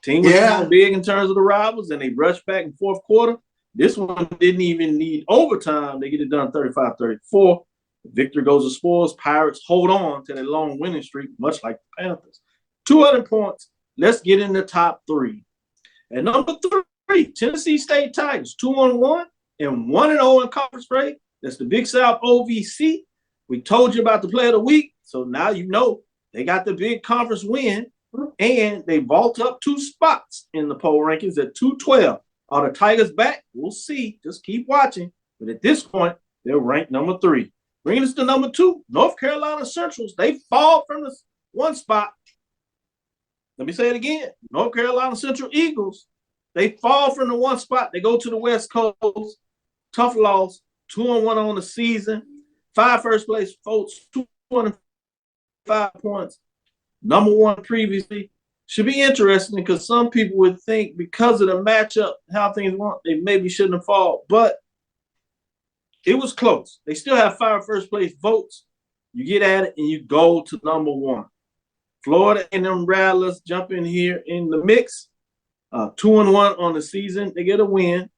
Team was kind of big in terms of the rivals, and they rushed back in fourth quarter. This one didn't even need overtime. They get it done 35-34. Victor goes to spoils. Pirates hold on to their long winning streak, much like the Panthers. 200 points. Let's get in the top 3. At number 3, Tennessee State Tigers, 2-1 and 1-0 in conference play. That's the Big South OVC. We told you about the Player of the Week, so now you know they got the big conference win, and they vault up 2 spots in the poll rankings at 212. Are the Tigers back? We'll see. Just keep watching. But at this point, they're ranked number 3. Bringing us to number 2, North Carolina Centrals. They fall from the 1 spot. Let me say it again. North Carolina Central Eagles. They fall from the 1 spot. They go to the West Coast. Tough loss. 2-1 on the season. 5 first place votes. 205 points. Number 1 previously. Should be interesting because some people would think because of the matchup, how things went, they maybe shouldn't have fallen. But it was close. They still have 5 first place votes. You get at it and you go to number 1. Florida and them Rattlers jump in here in the mix. 2-1 on the season. They get a win.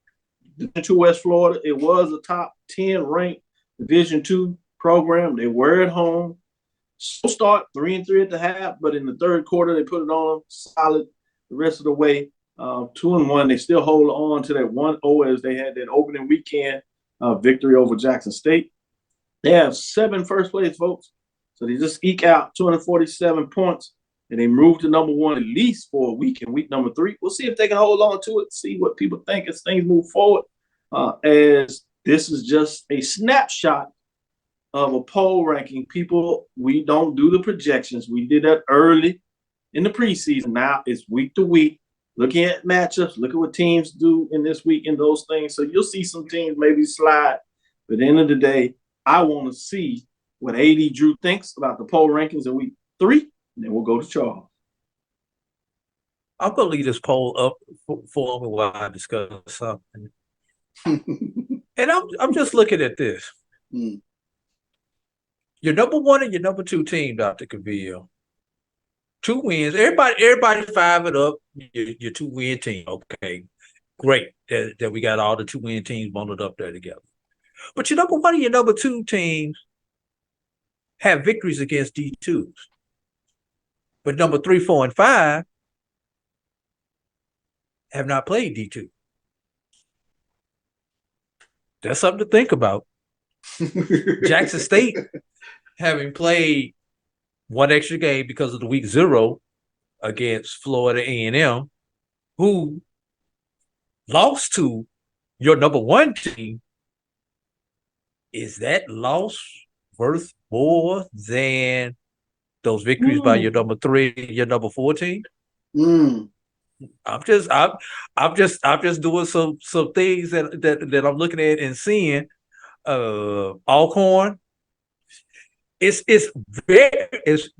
To West Florida, it was a top 10 ranked Division II program. They were at home. So start 3-3 at the half, but in the third quarter, they put it on solid the rest of the way. 2-1. They still hold on to that 1-0 as they had that opening weekend victory over Jackson State. They have 7 first place votes. So they just eke out 247 points, and they move to number 1 at least for a week in week number 3. We'll see if they can hold on to it, see what people think as things move forward, as this is just a snapshot of a poll ranking. People, we don't do the projections. We did that early in the preseason. Now it's week to week, looking at matchups, look at what teams do in this week and those things. So you'll see some teams maybe slide. But at the end of the day, I want to see what AD Drew thinks about the poll rankings in week 3, and then we'll go to Charles. I'm going to leave this poll up for me while I discuss something. And I'm just looking at this. Your number 1 and your number 2 team, Dr. Cavil. 2 wins. Everybody 5 it up. Your 2-win team. Okay, great that we got all the 2-win teams bundled up there together. But your number 1 and your number 2 teams have victories against D2s. But number 3, 4, and 5 have not played D2. That's something to think about. Jackson State, having played 1 extra game because of the week 0 against Florida A&M, who lost to your number 1 team, is that loss worth more than those victories by your number 3, your number 4 team? I'm just doing some things that I'm looking at and seeing. Alcorn. It's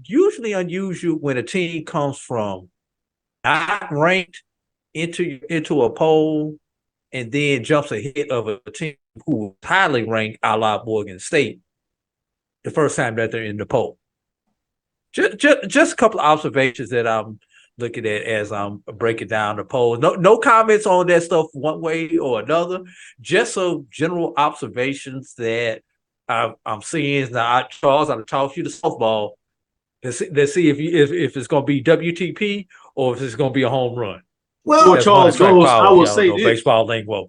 usually unusual when a team comes from not ranked into a poll and then jumps ahead of a team who was highly ranked, a la Morgan State, the first time that they're in the poll. Just a couple of observations that I'm looking at as I'm breaking down the poll. No comments on that stuff one way or another. Just some general observations that I'm seeing. Now, Charles, I'll toss you the softball. Let's see if it's going to be WTP or if it's going to be a home run. Well, Charles goes, I will say this. Baseball lingo.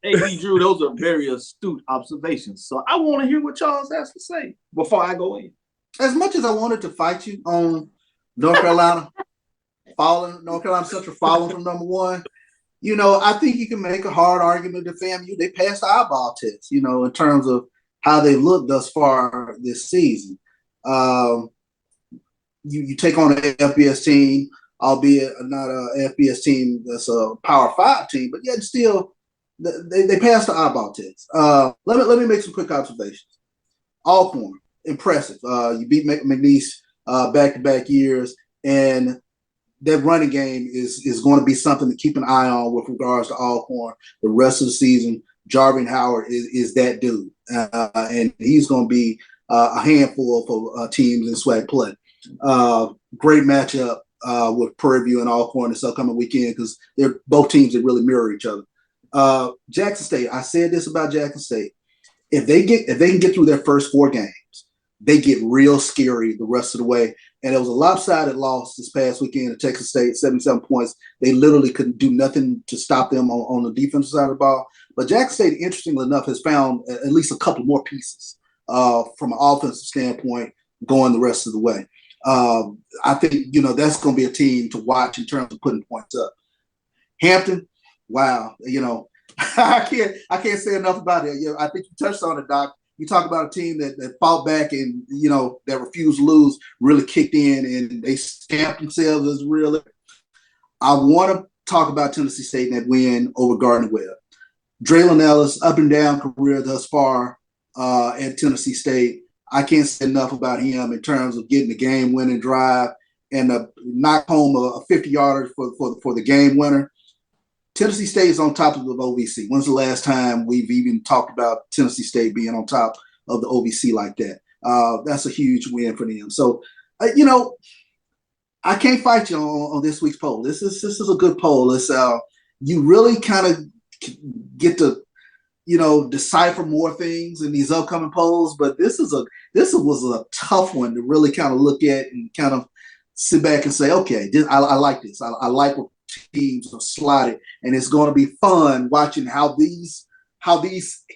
Hey, Drew, those are very astute observations. So I want to hear what Charles has to say before I go in. As much as I wanted to fight you on North Carolina, North Carolina Central falling from number one. I think you can make a hard argument to FAMU. They passed the eyeball test, in terms of how they look thus far this season. You take on an FBS team, albeit not a FBS team that's a Power 5 team, but yet still they passed the eyeball test. Let me make some quick observations. Alcorn, impressive. You beat McNeese back-to-back years, and that running game is going to be something to keep an eye on with regards to Alcorn the rest of the season. Jarvin Howard is that dude, and he's going to be a handful for teams in SWAC play. Great matchup with Prairie View and Alcorn this upcoming weekend because they're both teams that really mirror each other. Jackson State, I said this about Jackson State. If they can get through their first 4 games, they get real scary the rest of the way. And it was a lopsided loss this past weekend at Texas State, 77 points. They literally couldn't do nothing to stop them on the defensive side of the ball. But Jackson State, interestingly enough, has found at least a couple more pieces from an offensive standpoint going the rest of the way. I think, that's going to be a team to watch in terms of putting points up. Hampton, wow, I can't say enough about it. I think you touched on it, Doc. You talk about a team that fought back and, that refused to lose, really kicked in, and they stamped themselves as real. I want to talk about Tennessee State and that win over Gardner-Webb. Draylon Ellis, up and down career thus far at Tennessee State. I can't say enough about him in terms of getting the game-winning drive and knock home a 50-yarder for the game winner. Tennessee State is on top of the OVC. When's the last time we've even talked about Tennessee State being on top of the OVC like that? That's a huge win for them. So, I can't fight you on this week's poll. This is a good poll. It's you really kind of get to decipher more things in these upcoming polls. But this was a tough one to really kind of look at and kind of sit back and say, okay, I like this. I like what teams are slotted, and it's going to be fun watching how these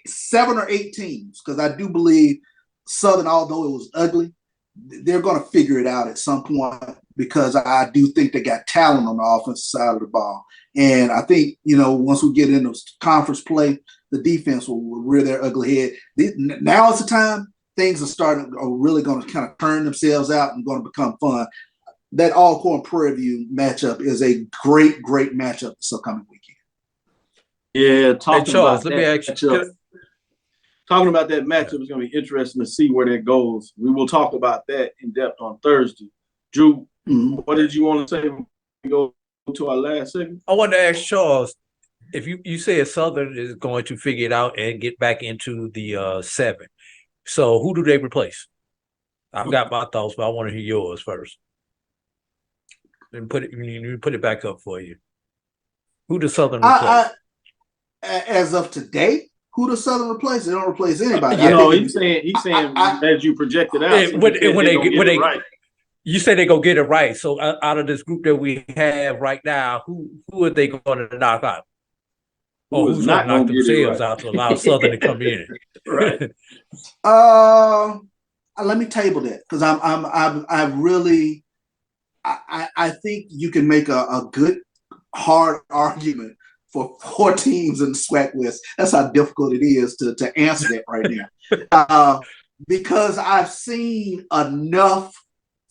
7 or 8 teams, because I do believe Southern, although it was ugly, they're going to figure it out at some point because I do think they got talent on the offensive side of the ball. And I think, once we get into conference play, the defense will rear their ugly head. Now is the time things are really going to kind of turn themselves out and going to become fun. That Alcorn Prairie View matchup is a great, great matchup this upcoming weekend. Yeah, Charles, let me ask you. Talking about that matchup is going to be interesting to see where that goes. We will talk about that in depth on Thursday. Drew, what did you want to say when we go to our last segment? I want to ask Charles, if you said Southern is going to figure it out and get back into the 7. So who do they replace? I've got my thoughts, but I want to hear yours first. And put it back up for you. Who does Southern replace? As of today, who does Southern replace? They don't replace anybody. He's saying as you projected out. You say they go get it right. So out of this group that we have right now, who are they going to knock out? Or who's not knock themselves out to allow Southern to come in? Right. Let me table that because I think you can make a good hard argument for 4 teams in the SWAC West. That's how difficult it is to answer that right now. Because I've seen enough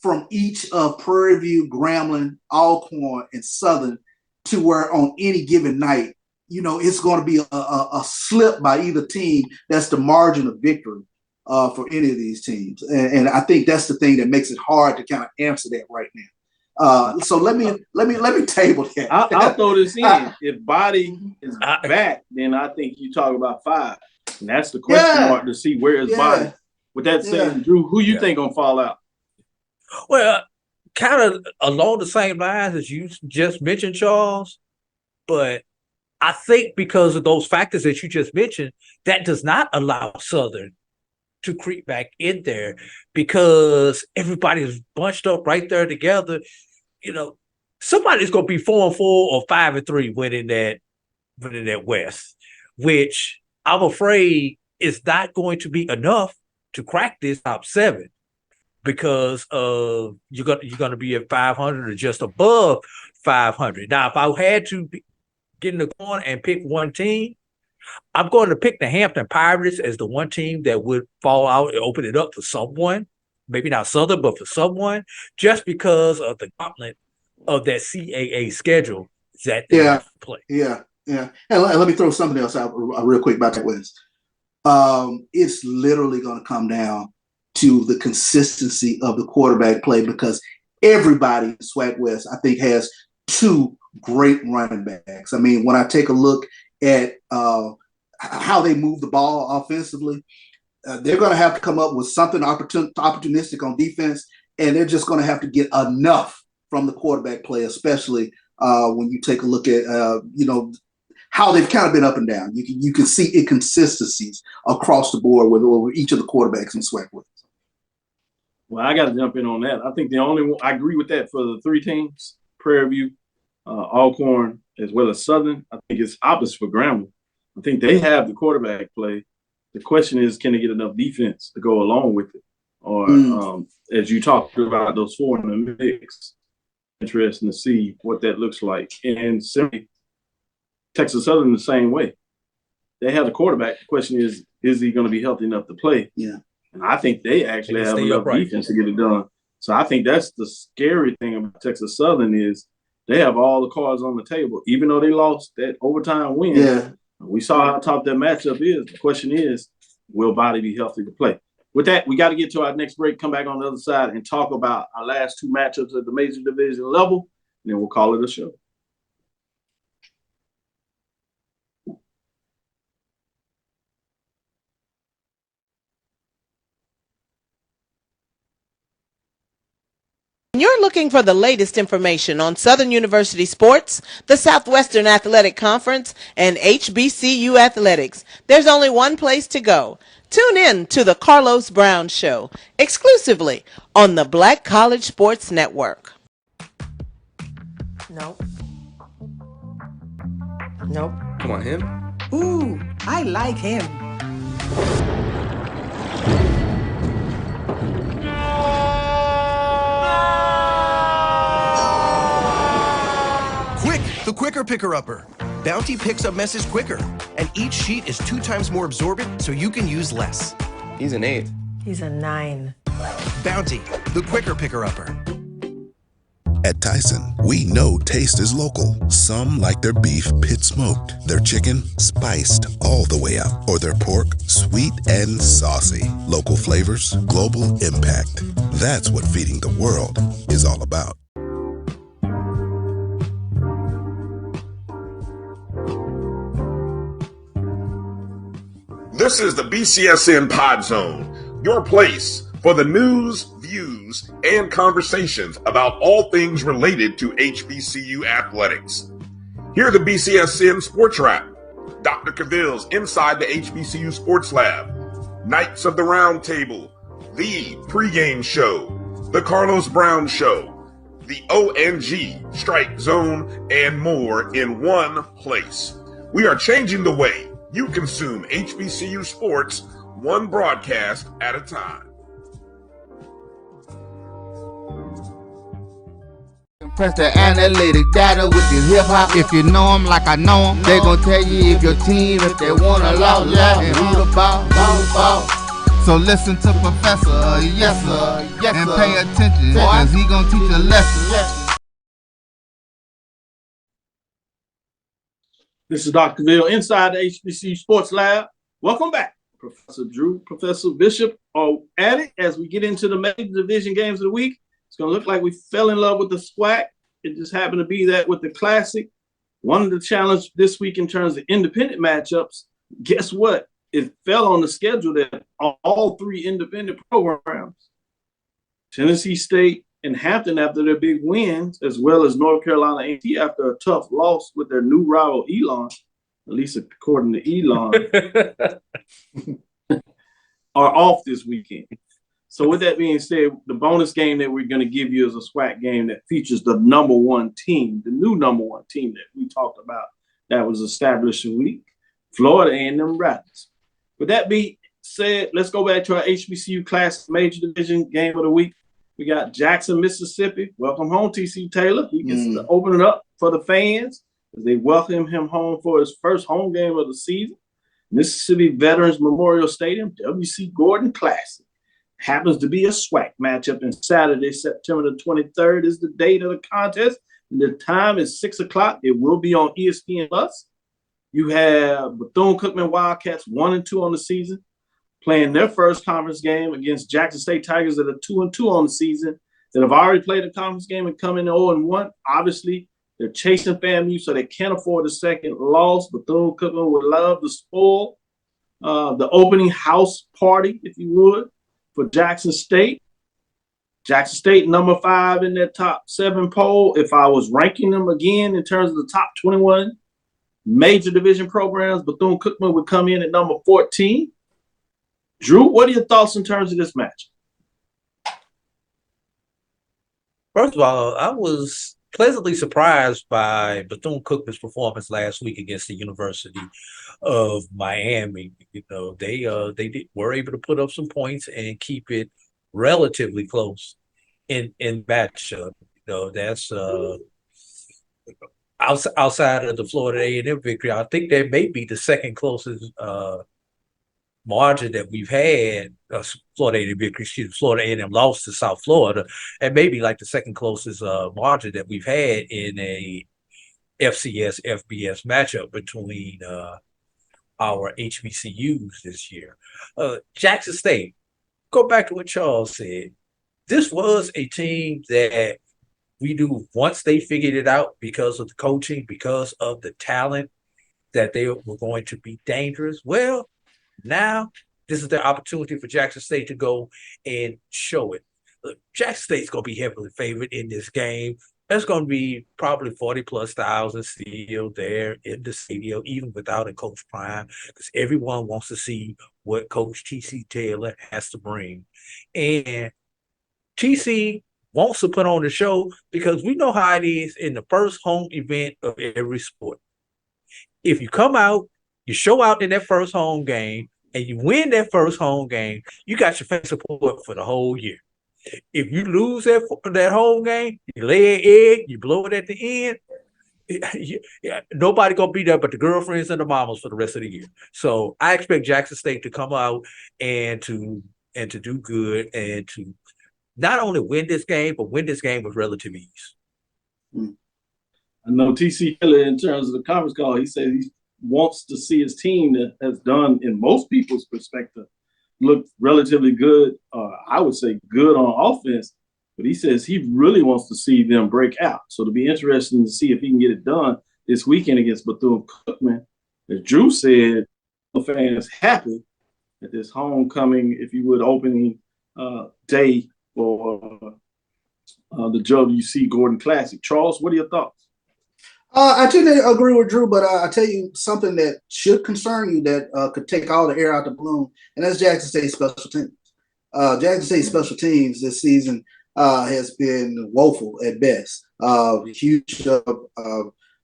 from each of Prairie View, Grambling, Alcorn, and Southern to where on any given night, it's going to be a slip by either team. That's the margin of victory for any of these teams. And I think that's the thing that makes it hard to kind of answer that right now. So let me table that. I'll throw this in. If Body is back, then I think you talk about 5. And that's the question mark to see where is Body. With that said, Drew, who you think gonna fall out? Well, kind of along the same lines as you just mentioned, Charles, but I think because of those factors that you just mentioned, that does not allow Southern to creep back in there because everybody is bunched up right there together. Somebody's going to be 4-4 or 5-3 winning that West, which I'm afraid is not going to be enough to crack this top 7. because you're going to be at 500 or just above 500. Now, if I had to get in the corner and pick one team, I'm going to pick the Hampton Pirates as the one team that would fall out and open it up for someone, maybe not Southern, but for someone, just because of the gauntlet of that CAA schedule that they have to play. Yeah. And let me throw something else out real quick about that West. It's literally going to come down to the consistency of the quarterback play, because everybody in SWAC West, I think, has two great running backs. I mean, when I take a look at how they move the ball offensively, they're going to have to come up with something opportunistic on defense, and they're just going to have to get enough from the quarterback play, especially when you take a look at how they've kind of been up and down. You can see inconsistencies across the board with each of the quarterbacks in SWAC West. Well, I got to jump in on that. I think the only one I agree with that for the three teams: Prairie View, Alcorn, as well as Southern. I think it's opposite for Grambling. I think they have the quarterback play. The question is, can they get enough defense to go along with it? Or as you talked about those four in the mix, interesting to see what that looks like. And simply, Texas Southern the same way. They have the quarterback. The question is he going to be healthy enough to play? Yeah. And I think they actually have enough defense to get it done. So I think that's the scary thing about Texas Southern is they have all the cards on the table. Even though they lost that overtime win, we saw how tough that matchup is. The question is, will Body be healthy to play? With that, we got to get to our next break, come back on the other side, and talk about our last two matchups at the major division level, and then we'll call it a show. You're looking for the latest information on Southern University sports, the Southwestern Athletic Conference, and HBCU athletics. There's only one place to go. Tune in to the Carlos Brown Show, exclusively on the Black College Sports Network. Nope. Come on, him? Ooh, I like him. The Quicker Picker-Upper. Bounty picks up messes quicker, and each sheet is 2 times more absorbent, so you can use less. He's an 8. He's a 9. Bounty, the Quicker Picker-Upper. At Tyson, we know taste is local. Some like their beef pit smoked, their chicken spiced all the way up, or their pork sweet and saucy. Local flavors, global impact. That's what feeding the world is all about. This is the BCSN Pod Zone, your place for the news, views, and conversations about all things related to HBCU athletics. Here are the BCSN SportsWrap, Dr. Cavil's Inside the HBCU Sports Lab, Knights of the Round Table, the pregame show, the Carlos Brown Show, the ONG Strike Zone, and more in one place. We are changing the way you consume HBCU sports, one broadcast at a time. Press the analytic data with your hip hop. If you know them like I know them, they gon' tell you if your team, if they want to loud, and who the ball. So listen to Professor, yes sir, and pay attention, cause he gon' teach a lesson. This is Dr. Cavil inside the HBCU Sports Lab. Welcome back, Professor Drew, Professor Bishop, are at it as we get into the major division games of the week. It's going to look like we fell in love with the SWAC. It just happened to be that with the Classic. One of the challenges this week in terms of independent matchups, guess what? It fell on the schedule that all three independent programs, Tennessee State and Hampton after their big wins, as well as North Carolina A&T after a tough loss with their new rival Elon, at least according to Elon, are off this weekend. So with that being said, the bonus game that we're going to give you is a SWAC game that features the number one team, the new number one team that we talked about that was established a week, Florida A&M Rapids. With that being said, let's go back to our HBCU Class Major Division game of the week. We got Jackson, Mississippi. Welcome home, TC Taylor. He gets to open it up for the fans as they welcome him home for his first home game of the season. Mississippi Veterans Memorial Stadium, W.C. Gordon Classic. Happens to be a SWAC matchup, and Saturday, September the 23rd is the date of the contest. And the time is 6 o'clock. It will be on ESPN+. You have Bethune-Cookman Wildcats 1-2 on the season, playing their first conference game against Jackson State Tigers that are 2-2 on the season, that have already played a conference game and come in 0-1. Obviously, they're chasing FAMU, so they can't afford a second loss. Bethune-Cookman would love to spoil the opening house party, if you would, for Jackson State. Jackson State, number 5 in their top 7 poll. If I was ranking them again in terms of the top 21 major division programs, Bethune-Cookman would come in at number 14. Drew, what are your thoughts in terms of this match? First of all, I was pleasantly surprised by Bethune-Cookman's performance last week against the University of Miami. You know, they were able to put up some points and keep it relatively close in matchup. You know, that's outside of the Florida A&M victory. I think that may be the second closest margin that we've had. Florida A&M victory, Florida A&M lost to South Florida, and maybe like the second closest margin that we've had in a FCS FBS matchup between our HBCUs this year. Jackson State, go back to what Charles said. This was a team that we knew once they figured it out, because of the coaching, because of the talent, that they were going to be dangerous. Well, now this is their opportunity for Jackson State to go and show it. Look, Jackson State's going to be heavily favored in this game. There's going to be probably 40+ thousand still there in the stadium, even without a Coach Prime, because everyone wants to see what Coach TC Taylor has to bring. And TC wants to put on the show, because we know how it is in the first home event of every sport. If you come out, you show out in that first home game, and you win that first home game, you got your fan support for the whole year. If you lose that home game, you lay an egg, you blow it at the end, nobody going to be there but the girlfriends and the mamas for the rest of the year. So I expect Jackson State to come out and to do good, and to not only win this game, but win this game with relative ease. I know TC Taylor, in terms of the conference call, he said he wants to see his team that has done, in most people's perspective, look relatively good. I would say good on offense, but he says he really wants to see them break out. So it'll be interesting to see if he can get it done this weekend against Bethune-Cookman. As Drew said, the fans happy at this homecoming, if you would, opening day for the WC Gordon Classic. Charles, what are your thoughts? I tend to agree with Drew, but I tell you something that should concern you, that could take all the air out the balloon, and that's Jackson State special teams. Jackson State special teams this season has been woeful at best. Huge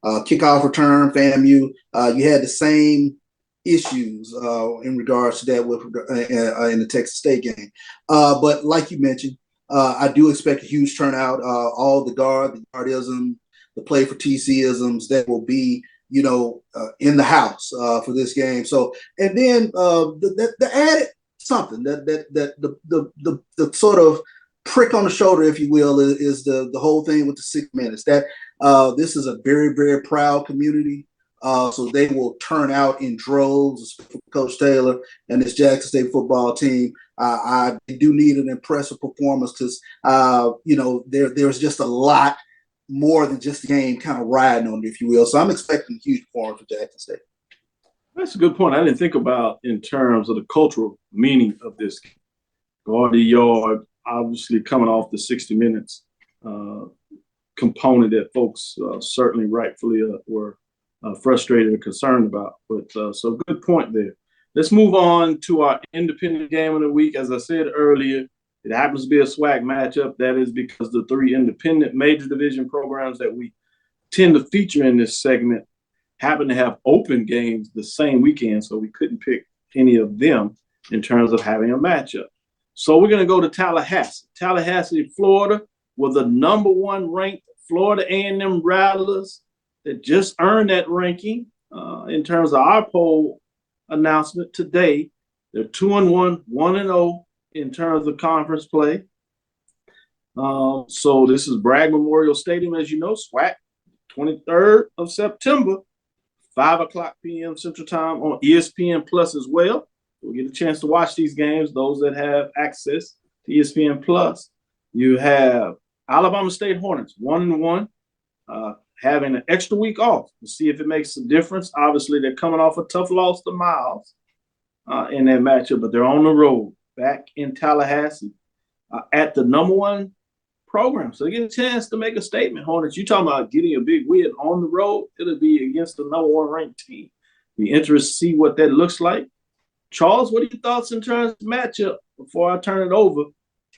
kickoff return, FAMU. You had the same issues in regards to that with in the Texas State game. But like you mentioned, I do expect a huge turnout. All the guardism, the play for TC-isms that will be, in the house for this game. So, and then the added something the sort of prick on the shoulder, if you will, is the whole thing with the 6 minutes. That this is a very, very proud community. So they will turn out in droves for Coach Taylor and this Jackson State football team. I do need an impressive performance, because there's just a lot more than just the game kind of riding on it, if you will. So I'm expecting a huge performance for Jackson State. That's a good point. I didn't think about in terms of the cultural meaning of this. Guard the yard, obviously coming off the 60 minutes component that folks certainly rightfully were frustrated and concerned about. But so good point there. Let's move on to our independent game of the week. As I said earlier, it happens to be a SWAC matchup. That is because the 3 independent major division programs that we tend to feature in this segment happen to have open games the same weekend, so we couldn't pick any of them. in terms of having a matchup. So we're going to go to Tallahassee, Florida, with the number 1 ranked Florida A&M Rattlers that just earned that ranking. In terms of our poll announcement today, they're 2-1, 1-0 in terms of conference play. So this is Bragg Memorial Stadium, as you know, SWAC, 23rd of September, 5:00 p.m. Central Time on ESPN Plus as well. We'll get a chance to watch these games, those that have access to ESPN Plus. You have Alabama State Hornets, 1-1, having an extra week off to see if it makes a difference. Obviously, they're coming off a tough loss to Miles in that matchup, but they're on the road back in Tallahassee at the number 1 program. So they get a chance to make a statement. Hornets, you talking about getting a big win on the road, it'll be against the number 1 ranked team. Be interested to see what that looks like. Charles, what are your thoughts in terms of matchup before I turn it over?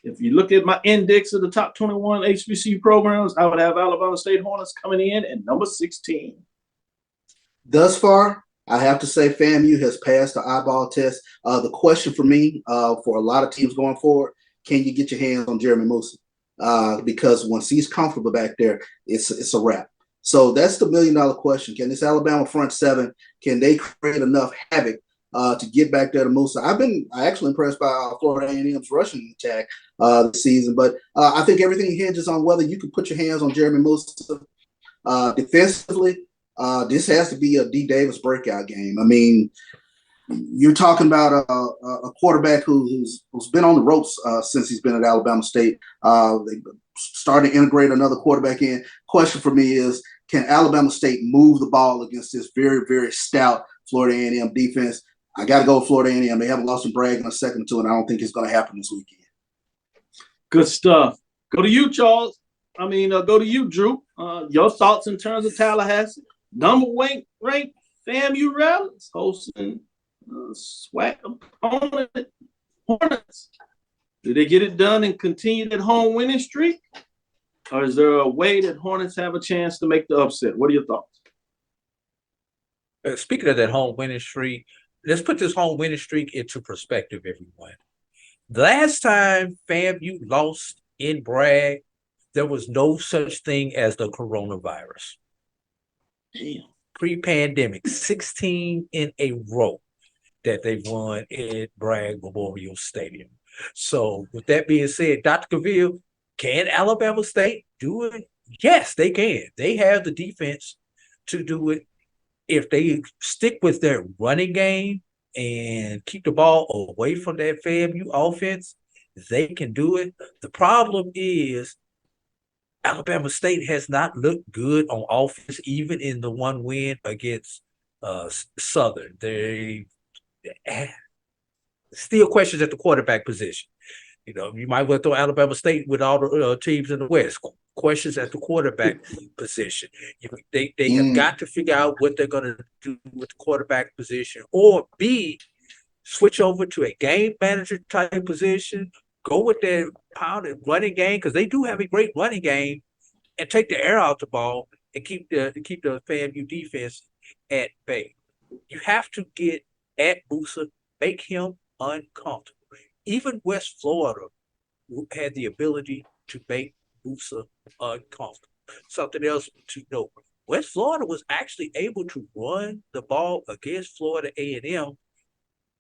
If you look at my index of the top 21 HBCU programs, I would have Alabama State Hornets coming in at number 16. Thus far, I have to say FAMU has passed the eyeball test. The question for me, for a lot of teams going forward, can you get your hands on Jeremy Musa? Because once he's comfortable back there, it's a wrap. So that's the $1 million question. Can this Alabama front seven, can they create enough havoc to get back there to Musa? I actually impressed by Florida A&M's rushing attack this season, but I think everything hinges on whether you can put your hands on Jeremy Musa. Defensively, this has to be a D. Davis breakout game. I mean, you're talking about a quarterback who's been on the ropes since he's been at Alabama State. They started to integrate another quarterback in. Question for me is, can Alabama State move the ball against this very, very stout Florida A&M defense? I got to go with Florida A&M. They haven't lost to Bragg in a second or two, and I don't think it's going to happen this weekend. Good stuff. Go to you, Charles. Go to you, Drew. Your thoughts in terms of Tallahassee. Number 1 ranked FAMU Rattlers hosting SWAC opponent Hornets. Do they get it done and continue that home winning streak? Or is there a way that Hornets have a chance to make the upset? What are your thoughts? Speaking of that home winning streak, let's put this home winning streak into perspective, everyone. The last time FAMU lost in Bragg, there was no such thing as the coronavirus. Damn. Pre-pandemic, 16 in a row that they've won at Bragg Memorial Stadium. So with that being said, Dr. Cavil, can Alabama State do it? Yes, they can. They have the defense to do it. If they stick with their running game and keep the ball away from that FAMU offense, they can do it. The problem is Alabama State has not looked good on offense, even in the 1 win against Southern. They still questions at the quarterback position. You might well throw Alabama State with all the teams in the West. Questions at the quarterback position. They have got to figure out what they're going to do with the quarterback position, or B, switch over to a game manager type position, go with their pounded running game, because they do have a great running game, and take the air out the ball and keep the FAMU defense at bay. You have to get at Musa, make him uncomfortable. Even West Florida had the ability to make Musa uncomfortable. Something else to note: West Florida was actually able to run the ball against Florida A&M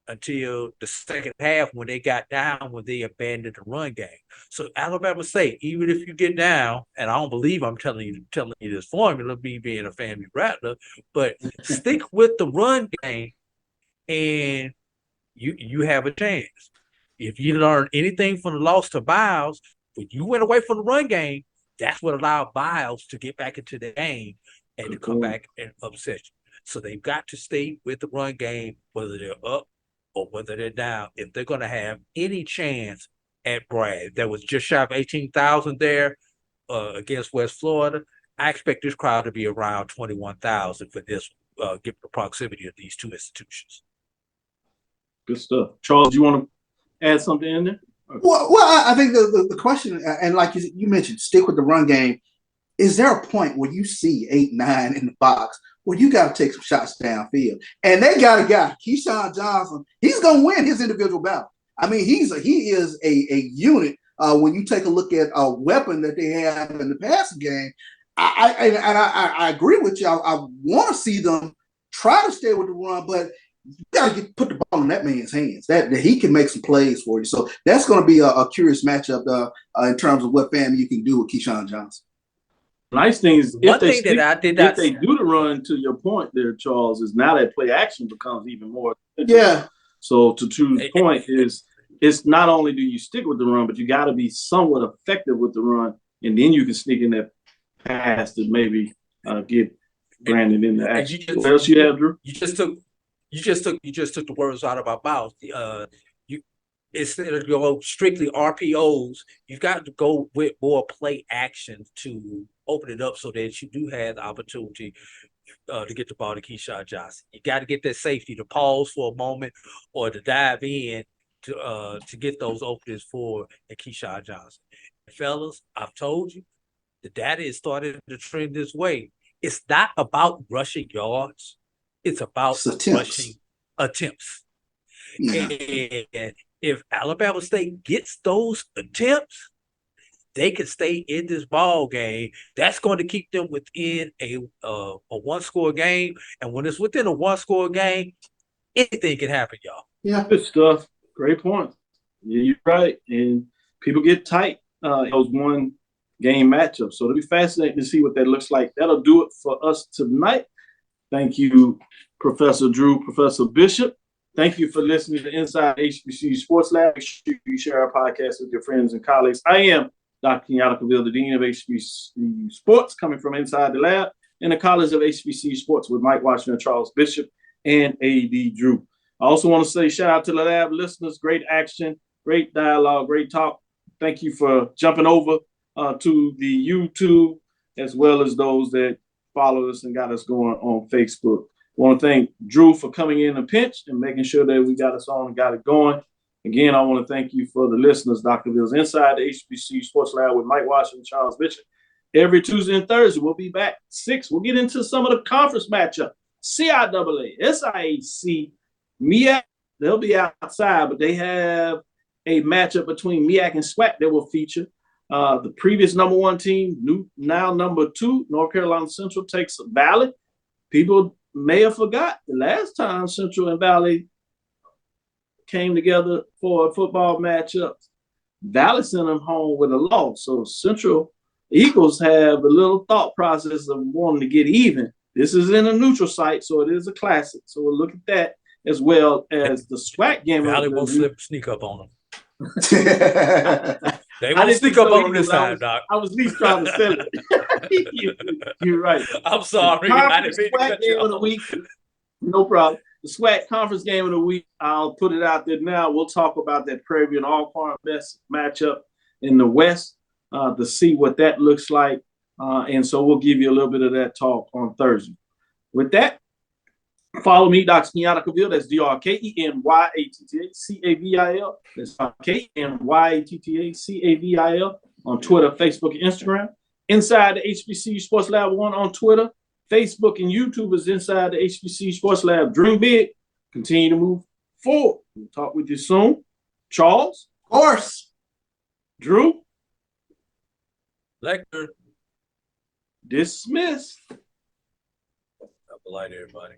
until the second half, when they got down, when they abandoned the run game. So Alabama State, even if you get down, and I don't believe I'm telling you this formula, me being a FAMU Rattler, but stick with the run game, and you have a chance. If you learn anything from the loss to Biles, when you went away from the run game, that's what allowed Biles to get back into the game and to come back and upset you. So they've got to stay with the run game, whether they're up or whether they're down, if they're going to have any chance at Bragg. There was just shy of 18,000 there against West Florida. I expect this crowd to be around 21,000 for this, given the proximity of these two institutions. Good stuff. Charles, you want to add something in there? Well, I think the question, and like you mentioned, stick with the run game. Is there a point where you see 8-9 in the box well, you got to take some shots downfield. And they got a guy, Keyshawn Johnson. He's going to win his individual battle. I mean, he is a unit. When you take a look at a weapon that they have in the passing game, I agree with you. I want to see them try to stay with the run, but you got to put the ball in that man's hands. That he can make some plays for you. So that's going to be a curious matchup in terms of what FAMU you can do with Keyshawn Johnson. Nice thing is One thing that if they do the run, to your point there, Charles, is now that play action becomes even more. Yeah. So to Drew's point is, it's not only do you stick with the run, but you got to be somewhat effective with the run, and then you can sneak in that pass to maybe get Brandon in the action. What else you have, Drew? You just took the words out of my mouth. Instead of go strictly RPOs, you've got to go with more play action to open it up so that you do have the opportunity to get the ball to Keyshawn Johnson. You got to get that safety to pause for a moment or to dive in to get those openings for Keyshawn Johnson. And fellas, I've told you, the data is starting to trend this way. It's not about rushing yards. It's about rushing attempts. Yeah. And if Alabama State gets those attempts, they can stay in this ball game. That's going to keep them within a one-score game. And when it's within a one-score game, anything can happen, y'all. Yeah, good stuff. Great point. Yeah, you're right. And people get tight in those one-game matchups. So it'll be fascinating to see what that looks like. That'll do it for us tonight. Thank you, Professor Drew, Professor Bishop. Thank you for listening to Inside HBCU Sports Lab. Make sure you share our podcast with your friends and colleagues. I am Dr. Kenyatta Cavil, the Dean of HBCU Sports, coming from inside the lab in the College of HBCU Sports with Mike Washington, Charles Bishop, and A.D. Drew. I also want to say shout out to the lab listeners. Great action, great dialogue, great talk. Thank you for jumping over to the YouTube, as well as those that followed us and got us going on Facebook. I want to thank Drew for coming in a pinch and making sure that we got us on and got it going. Again, I want to thank you for the listeners. Dr. Ville's Inside the HBCU Sports Lab with Mike Washington, Charles Bishop. Every Tuesday and Thursday, we'll be back 6. We'll get into some of the conference matchup. CIAA, SIAC, MEAC, they'll be outside, but they have a matchup between MEAC and SWAC that will feature. The previous number 1 team, now number 2, North Carolina Central takes Valley. People may have forgot the last time Central and Valley came together for a football matchup, Valley sent them home with a loss. So Central Eagles have a little thought process of wanting to get even. This is in a neutral site, so it is a classic. So we'll look at that as well as the SWAC game. Valley won't sneak up on them. They won't sneak up on them this time, Doc. I was at least trying to sell it. You're right. I'm sorry. SWAC game of the week. No problem. The SWAC conference game of the week. I'll put it out there now. We'll talk about that Prairie View and Alcorn best matchup in the West to see what that looks like. And so we'll give you a little bit of that talk on Thursday. With that, follow me, Dr. Kenyatta Cavil. That's DrKenyatta Cavil. That's Kenyatta Cavil on Twitter, Facebook, and Instagram. Inside the HBCU Sports Lab 1 on Twitter, Facebook, and YouTube is Inside the HBCU Sports Lab. Dream big. Continue to move forward. We'll talk with you soon. Charles? Of course. Drew? Lecter. Dismissed. Have a light, everybody.